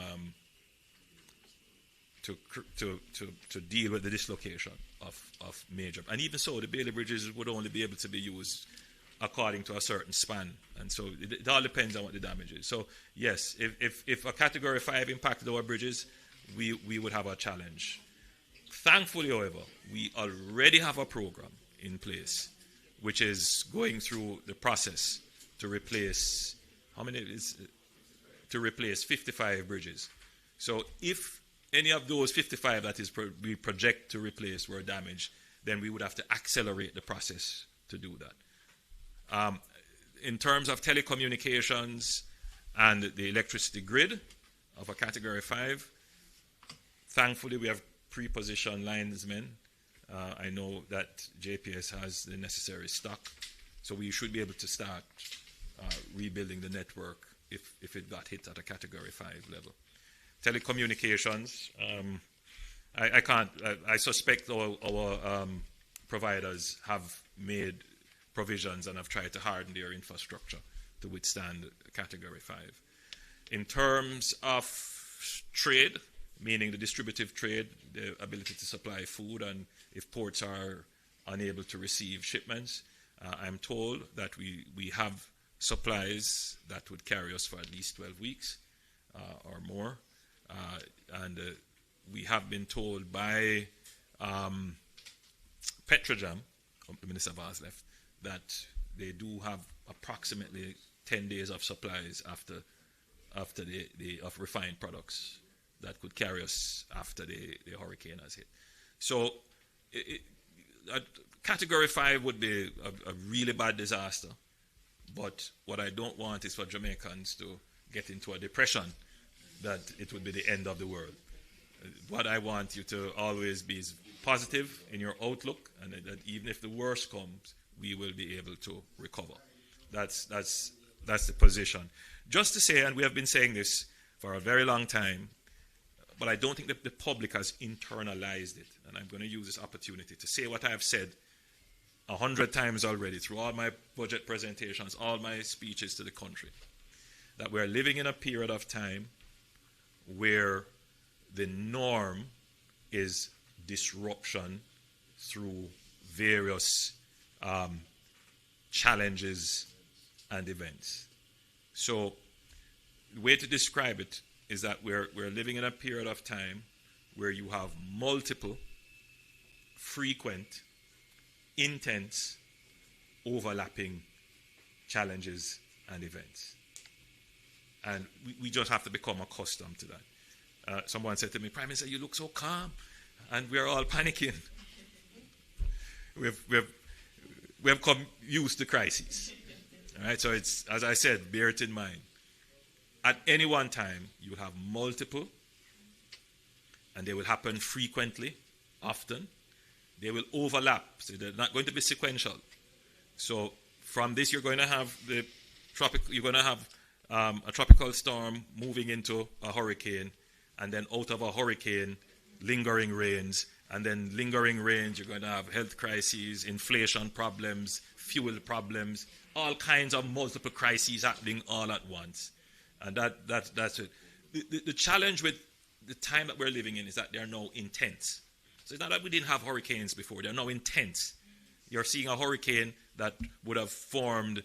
deal with the dislocation of major. And even so, the Bailey bridges would only be able to be used according to a certain span, and so it all depends on what the damage is. So yes, if a Category 5 impacted our bridges, we would have a challenge. Thankfully, however, we already have a program in place which is going through the process to replace, to replace 55 bridges. So if any of those 55 that we project to replace were damaged, then we would have to accelerate the process to do that. In terms of telecommunications and the electricity grid of a Category 5, thankfully we have pre-positioned linesmen. I know that JPS has the necessary stock, so we should be able to start rebuilding the network if it got hit at a Category 5 level. Telecommunications, I suspect our providers have made provisions and have tried to harden their infrastructure to withstand Category 5. In terms of trade, meaning the distributive trade, the ability to supply food, and if ports are unable to receive shipments, I'm told that we have supplies that would carry us for at least 12 weeks or more. And we have been told by Petrojam, Minister Vaz left, that they do have approximately 10 days of supplies after of refined products that could carry us after the hurricane has hit. So Category 5 would be a really bad disaster, but what I don't want is for Jamaicans to get into a depression that it would be the end of the world. What I want you to always be is positive in your outlook, and that even if the worst comes, we will be able to recover. That's the position. Just to say, and we have been saying this for a very long time, but I don't think that the public has internalized it. And I'm going to use this opportunity to say what I have said 100 times already through all my budget presentations, all my speeches to the country, that we're living in a period of time where the norm is disruption through various challenges and events. So the way to describe it is that we're living in a period of time where you have multiple, frequent, intense, overlapping challenges and events. And we just have to become accustomed to that. Someone said to me, Prime Minister, you look so calm, and we're all panicking. We've come used to crises. All right, so it's, as I said, bear it in mind. At any one time, you have multiple, and they will happen frequently, often. They will overlap, so they're not going to be sequential. So from this, you're going to have a tropical storm moving into a hurricane, and then out of a hurricane, lingering rains, and then lingering rains, you're going to have health crises, inflation problems, fuel problems, all kinds of multiple crises happening all at once. And that's it. The challenge with the time that we're living in is that they're now intense. So it's not that we didn't have hurricanes before. They're now intense. You're seeing a hurricane that would have formed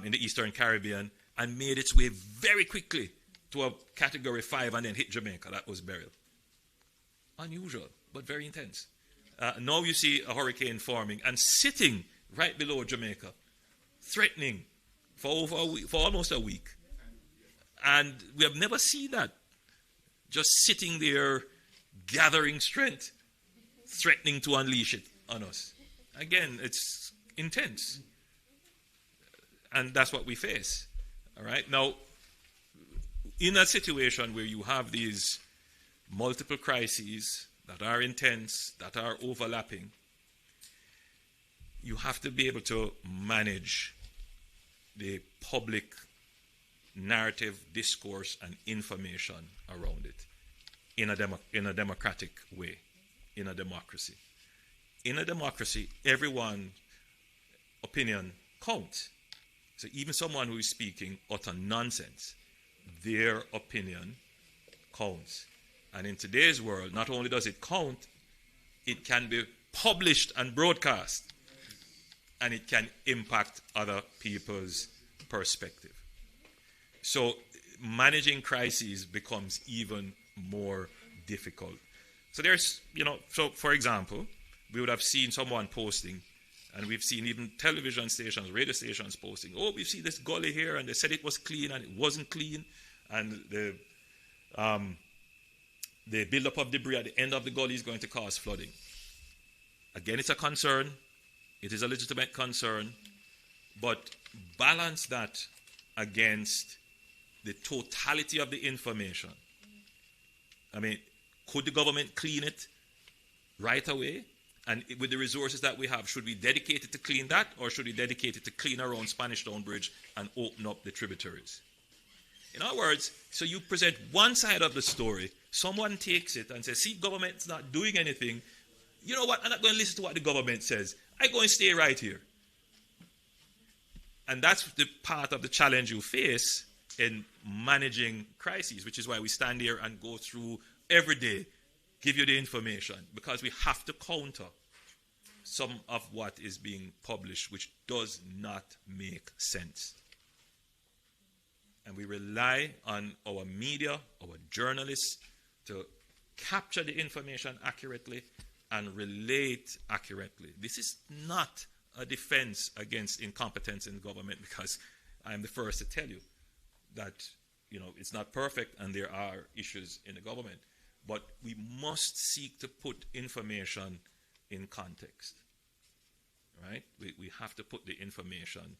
in the Eastern Caribbean and made its way very quickly to a Category 5 and then hit Jamaica. That was Beryl. Unusual, but very intense. Now you see a hurricane forming and sitting right below Jamaica, threatening for almost a week. And we have never seen that. Just sitting there, gathering strength, threatening to unleash it on us. Again, it's intense. And that's what we face. All right? Now, in a situation where you have these multiple crises that are intense, that are overlapping, you have to be able to manage the public narrative, discourse, and information around it in a democratic way, in a democracy. In a democracy, everyone's opinion counts. So even someone who is speaking utter nonsense, their opinion counts. And in today's world, not only does it count, it can be published and broadcast. And it can impact other people's perspective. So managing crises becomes even more difficult. So there's, so for example, we would have seen someone posting, and we've seen even television stations, radio stations posting, oh, we've seen this gully here, and they said it was clean, and it wasn't clean, and the buildup of debris at the end of the gully is going to cause flooding. Again, it's a concern. It is a legitimate concern, but balance that against the totality of the information. I mean, could the government clean it right away? And with the resources that we have, should we dedicate it to clean that, or should we dedicate it to clean our own Spanish Town Bridge and open up the tributaries? In other words, so you present one side of the story, someone takes it and says, see, government's not doing anything. You know what? I'm not going to listen to what the government says. I'm going to stay right here. And that's the part of the challenge you face in managing crises, which is why we stand here and go through every day, give you the information, because we have to counter some of what is being published, which does not make sense. And we rely on our media, our journalists, to capture the information accurately and relate accurately. This is not a defense against incompetence in government, because I am the first to tell you that it's not perfect and there are issues in the government. But we must seek to put information in context. Right? We have to put the information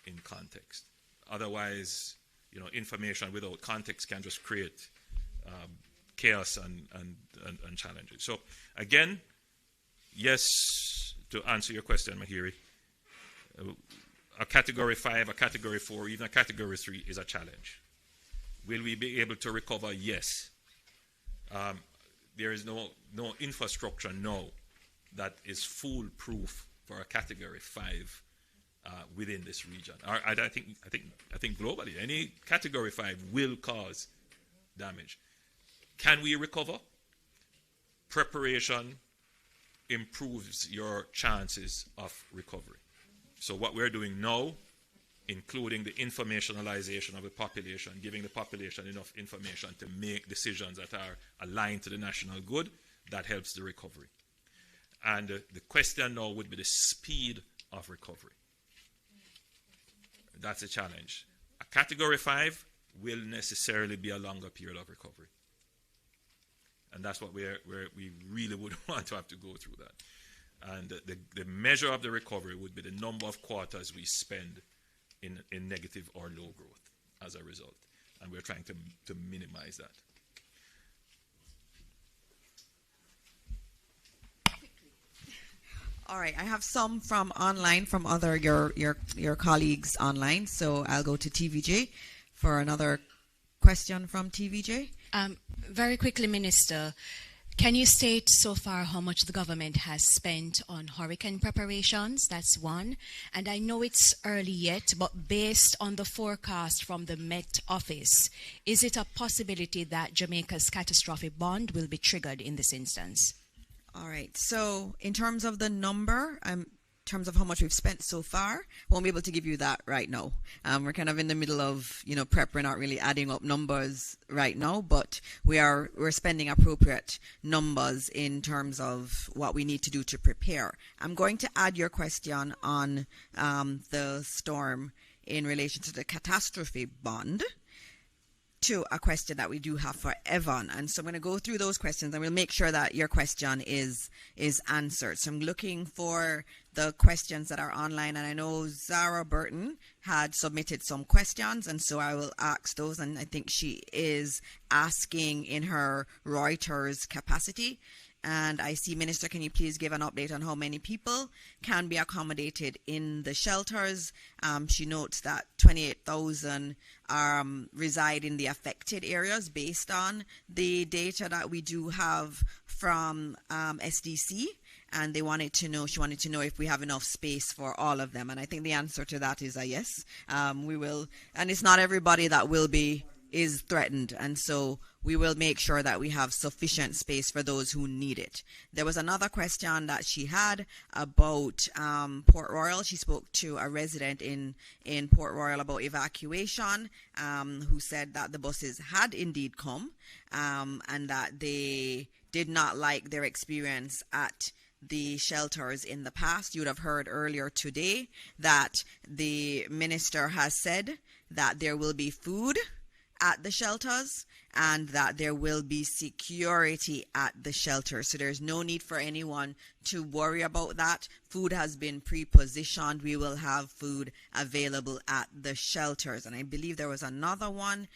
in context. Otherwise, information without context can just create chaos and challenges. So again, yes, to answer your question, Mahiri, a category 5, a category 4, even a category 3 is a challenge. Will we be able to recover? Yes. There is no infrastructure now that is foolproof for a category 5 within this region. I think globally, any category 5 will cause damage. Can we recover? Preparation improves your chances of recovery. So what we're doing now, including the informationalization of the population, giving the population enough information to make decisions that are aligned to the national good, that helps the recovery. And the question now would be the speed of recovery. That's a challenge. A category 5 will necessarily be a longer period of recovery. And that's what we really would want to have to go through that. And the measure of the recovery would be the number of quarters we spend in negative or low growth as a result. And we're trying to minimize that. All right, I have some from online from other your colleagues online. So I'll go to TVJ for another question from TVJ. Very quickly, Minister, can you state so far how much the government has spent on hurricane preparations? That's one. And I know it's early yet, but based on the forecast from the Met Office, is it a possibility that Jamaica's catastrophic bond will be triggered in this instance? All right. So in terms of the number, terms of how much we've spent so far, won't be able to give you that right now. We're kind of in the middle of, prep. We're not really adding up numbers right now, but we're spending appropriate numbers in terms of what we need to do to prepare. I'm going to add your question on the storm in relation to the catastrophe bond to a question that we do have for Evan. And so I'm going to go through those questions and we'll make sure that your question is answered. So I'm looking for the questions that are online, and I know Zara Burton had submitted some questions, and so I will ask those, and I think she is asking in her Reuters capacity. And I see, Minister, can you please give an update on how many people can be accommodated in the shelters? She notes that 28,000 reside in the affected areas based on the data that we do have from SDC. And she wanted to know if we have enough space for all of them. And I think the answer to that is a yes. We will, and it's not everybody that is threatened, and so we will make sure that we have sufficient space for those who need it. There was another question that she had about Port Royal. She spoke to a resident in Port Royal about evacuation, who said that the buses had indeed come, and that they did not like their experience at the shelters in the past. You would have heard earlier today that the minister has said that there will be food at the shelters and that there will be security at the shelters. So there's no need for anyone to worry about that. Food has been pre-positioned. We will have food available at the shelters. And I believe there was another one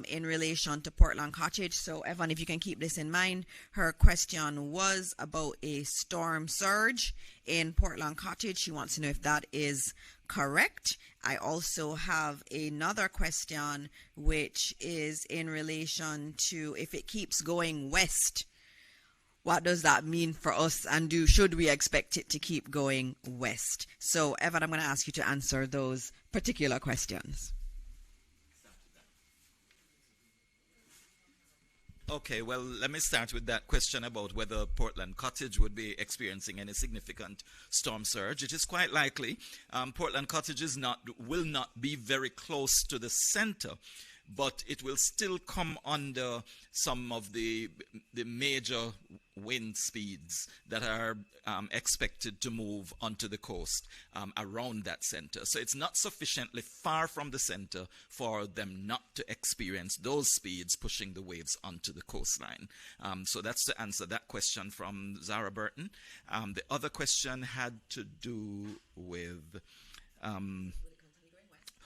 in relation to Portland Cottage. So Evan, if you can keep this in mind, her question was about a storm surge in Portland Cottage. She wants to know if that is correct. I also have another question, which is in relation to if it keeps going west, what does that mean for us, and should we expect it to keep going west? So, Evan, I'm going to ask you to answer those particular questions. Okay, well, let me start with that question about whether Portland Cottage would be experiencing any significant storm surge. It is quite likely. Portland Cottage will not be very close to the center, but it will still come under some of the major wind speeds that are expected to move onto the coast around that center. So it's not sufficiently far from the center for them not to experience those speeds pushing the waves onto the coastline. So that's to answer that question from Zara Burton. The other question had to do with...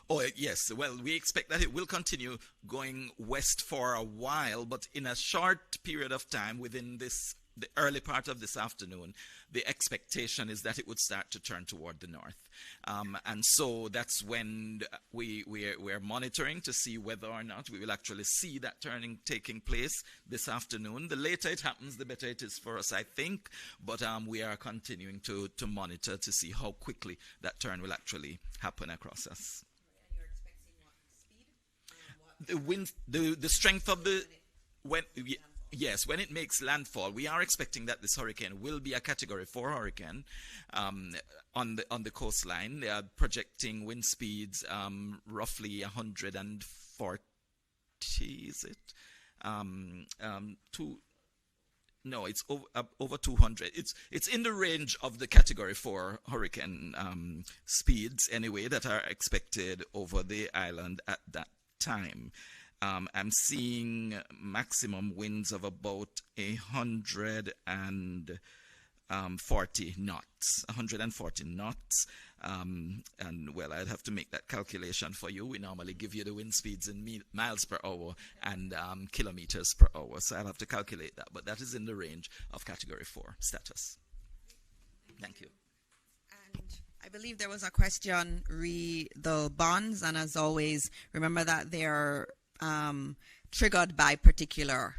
Oh, yes. Well, we expect that it will continue going west for a while, but in a short period of time, within the early part of this afternoon, the expectation is that it would start to turn toward the north. And so that's when we're monitoring to see whether or not we will actually see that turning taking place this afternoon. The later it happens, the better it is for us, I think. But we are continuing to monitor to see how quickly that turn will actually happen across us. The wind, the strength of when it makes landfall, we are expecting that this hurricane will be a Category 4 hurricane on the coastline. They are projecting wind speeds roughly 140. Is it? No, it's over 200. It's in the range of the Category 4 hurricane speeds anyway that are expected over the island at that time. I'm seeing maximum winds of about 140 knots. 140 knots. And well, I'd have to make that calculation for you. We normally give you the wind speeds in miles per hour and kilometers per hour. So I'll have to calculate that. But that is in the range of Category 4 status. Thank you. And I believe there was a question re the bonds, and as always, remember that they're triggered by particular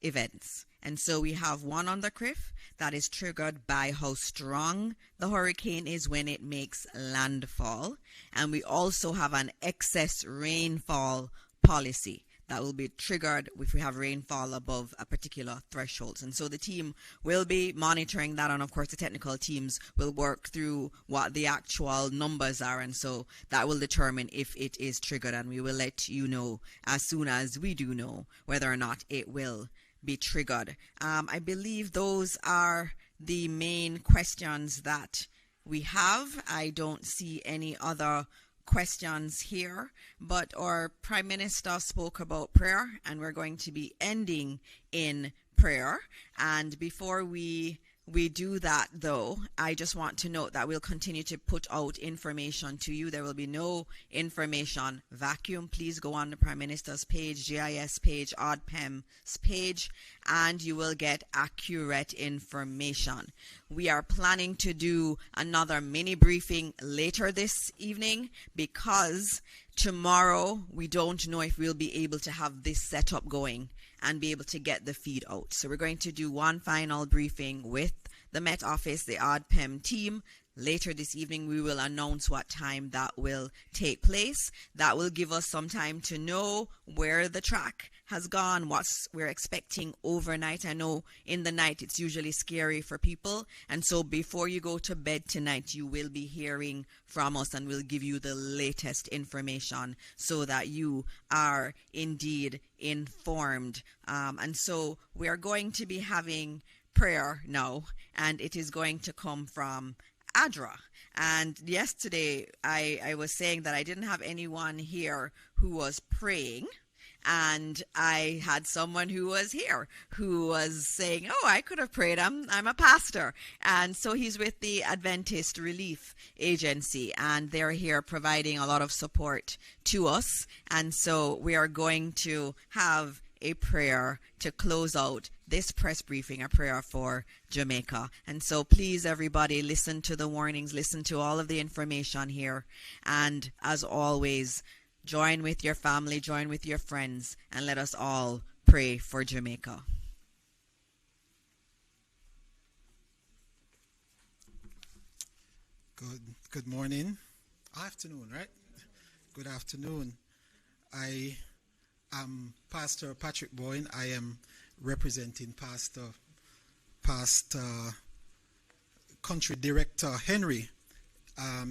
events. And so we have one on the CRIF that is triggered by how strong the hurricane is when it makes landfall. And we also have an excess rainfall policy that will be triggered if we have rainfall above a particular threshold. And so the team will be monitoring that, and of course the technical teams will work through what the actual numbers are, and so that will determine if it is triggered, and we will let you know as soon as we do know whether or not it will be triggered. I believe those are the main questions that we have. I don't see any other questions here, but our Prime Minister spoke about prayer, and we're going to be ending in prayer. And before we do that, though, I just want to note that we'll continue to put out information to you. There will be no information vacuum. Please go on the Prime Minister's page, GIS page, ODPEM's page, and you will get accurate information. We are planning to do another mini briefing later this evening because tomorrow we don't know if we'll be able to have this setup going and be able to get the feed out. So we're going to do one final briefing with the Met Office, the ODPEM team. Later this evening, we will announce what time that will take place. That will give us some time to know where the track has gone, what we're expecting overnight. I know in the night it's usually scary for people, and so before you go to bed tonight, you will be hearing from us, and we'll give you the latest information so that you are indeed informed. And so we are going to be having prayer now, and it is going to come from ADRA. And yesterday I was saying that I didn't have anyone here who was praying, and I had someone who was here who was saying, oh, I could have prayed. I'm a pastor. And so he's with the Adventist Relief Agency, and they're here providing a lot of support to us. And so we are going to have a prayer to close out this press briefing, a prayer for Jamaica. And so please, everybody, listen to the warnings, listen to all of the information here. And as always, join with your family, join with your friends, and let us all pray for Jamaica. Good morning. Afternoon, right? Good afternoon. I am Pastor Patrick Boyne. I am representing Pastor Country Director Henry.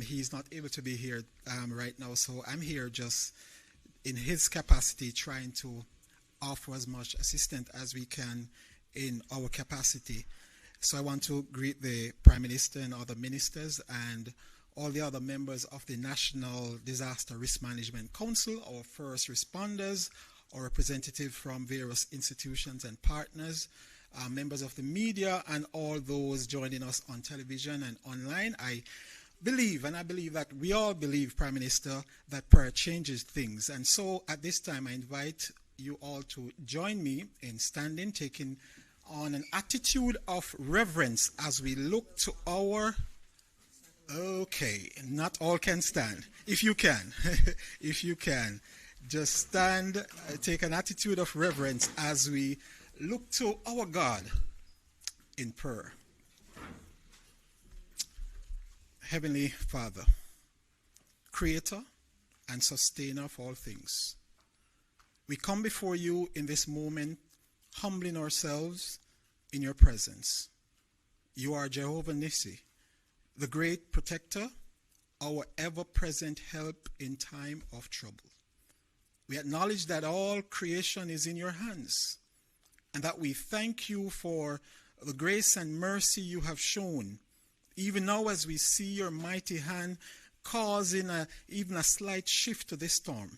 He's not able to be here right now, so I'm here just in his capacity trying to offer as much assistance as we can in our capacity. So I want to greet the Prime Minister and other ministers and all the other members of the National Disaster Risk Management Council, our first responders, our representatives from various institutions and partners, members of the media, and all those joining us on television and online. I believe that we all believe, Prime Minister, that prayer changes things. And so at this time, I invite you all to join me in standing, taking on an attitude of reverence as we look to our... Okay, not all can stand. If you can, if you can, just stand, take an attitude of reverence as we look to our God in prayer. Heavenly Father, Creator and Sustainer of all things, we come before you in this moment, humbling ourselves in your presence. You are Jehovah Nissi, the great protector, our ever-present help in time of trouble. We acknowledge that all creation is in your hands, and that we thank you for the grace and mercy you have shown, even now as we see your mighty hand causing even a slight shift to this storm.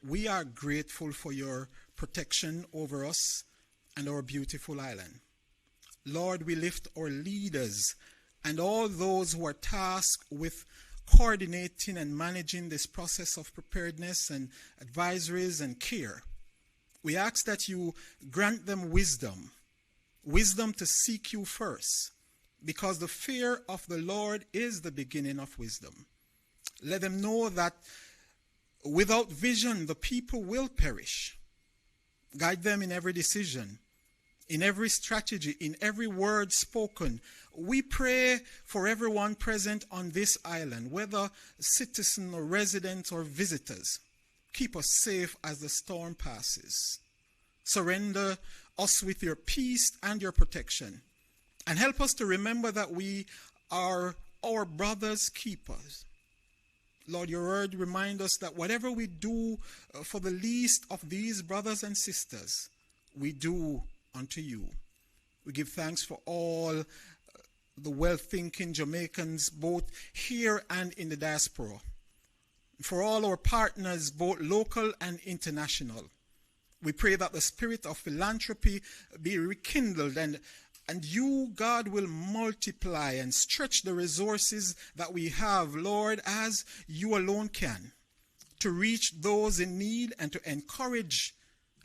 We are grateful for your protection over us and our beautiful island. Lord, we lift our leaders and all those who are tasked with coordinating and managing this process of preparedness and advisories and care. We ask that you grant them wisdom to seek you first, because the fear of the Lord is the beginning of wisdom. Let them know that without vision, the people will perish. Guide them in every decision, in every strategy, in every word spoken. We pray for everyone present on this island, whether citizen or resident or visitors. Keep us safe as the storm passes. Surrender us with your peace and your protection. And help us to remember that we are our brother's keepers. Lord, your word reminds us that whatever we do for the least of these brothers and sisters, we do unto you. We give thanks for all the well-thinking Jamaicans, both here and in the diaspora. For all our partners, both local and international. We pray that the spirit of philanthropy be rekindled and you, God, will multiply and stretch the resources that we have, Lord, as you alone can, to reach those in need and to encourage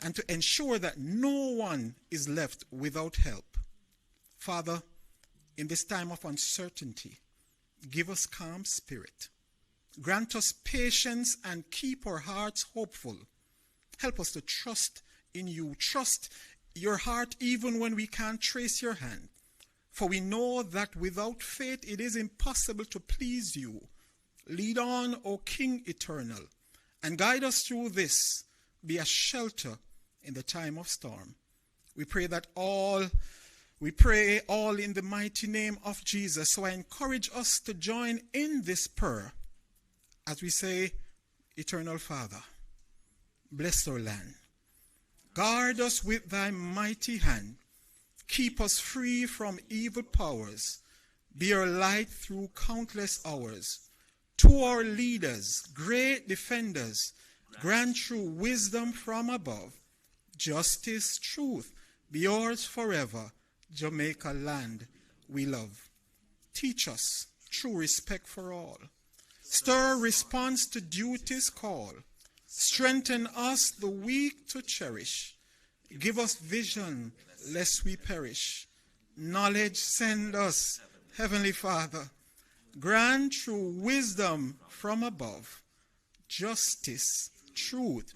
and to ensure that no one is left without help. Father, in this time of uncertainty, give us calm spirit. Grant us patience and keep our hearts hopeful. Help us to trust in you. Trust your heart even when we can't trace your hand. For we know that without faith it is impossible to please you. Lead on, O King eternal, and guide us through this. Be a shelter in the time of storm. We pray all in the mighty name of Jesus. So I encourage us to join in this prayer as we say, Eternal Father, bless our land. Guard us with thy mighty hand. Keep us free from evil powers. Be our light through countless hours. To our leaders, great defenders, grant true wisdom from above. Justice, truth, be yours forever. Jamaica land we love. Teach us true respect for all. Stir response to duty's call. Strengthen us the weak to cherish. Give us vision lest we perish. Knowledge send us, Heavenly Father. Grant true wisdom from above. Justice, truth,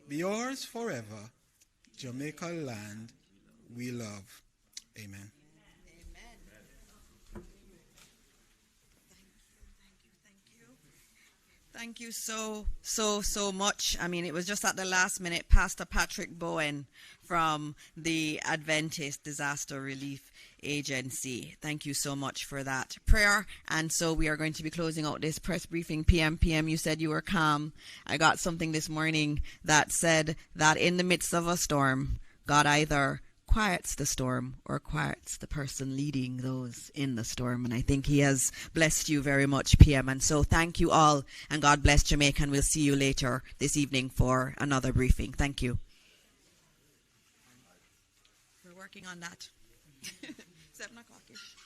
be yours forever. Jamaica land we love. Amen. Thank you so much. I mean, it was just at the last minute, Pastor Patrick Bowen from the Adventist Disaster Relief Agency. Thank you so much for that prayer. And so we are going to be closing out this press briefing. PM, you said you were calm. I got something this morning that said that in the midst of a storm, God either quiets the storm or quiets the person leading those in the storm. And I think he has blessed you very much, PM. And so thank you all, and God bless Jamaica, and we'll see you later this evening for another briefing. Thank you. We're working on that. 7 o'clock-ish.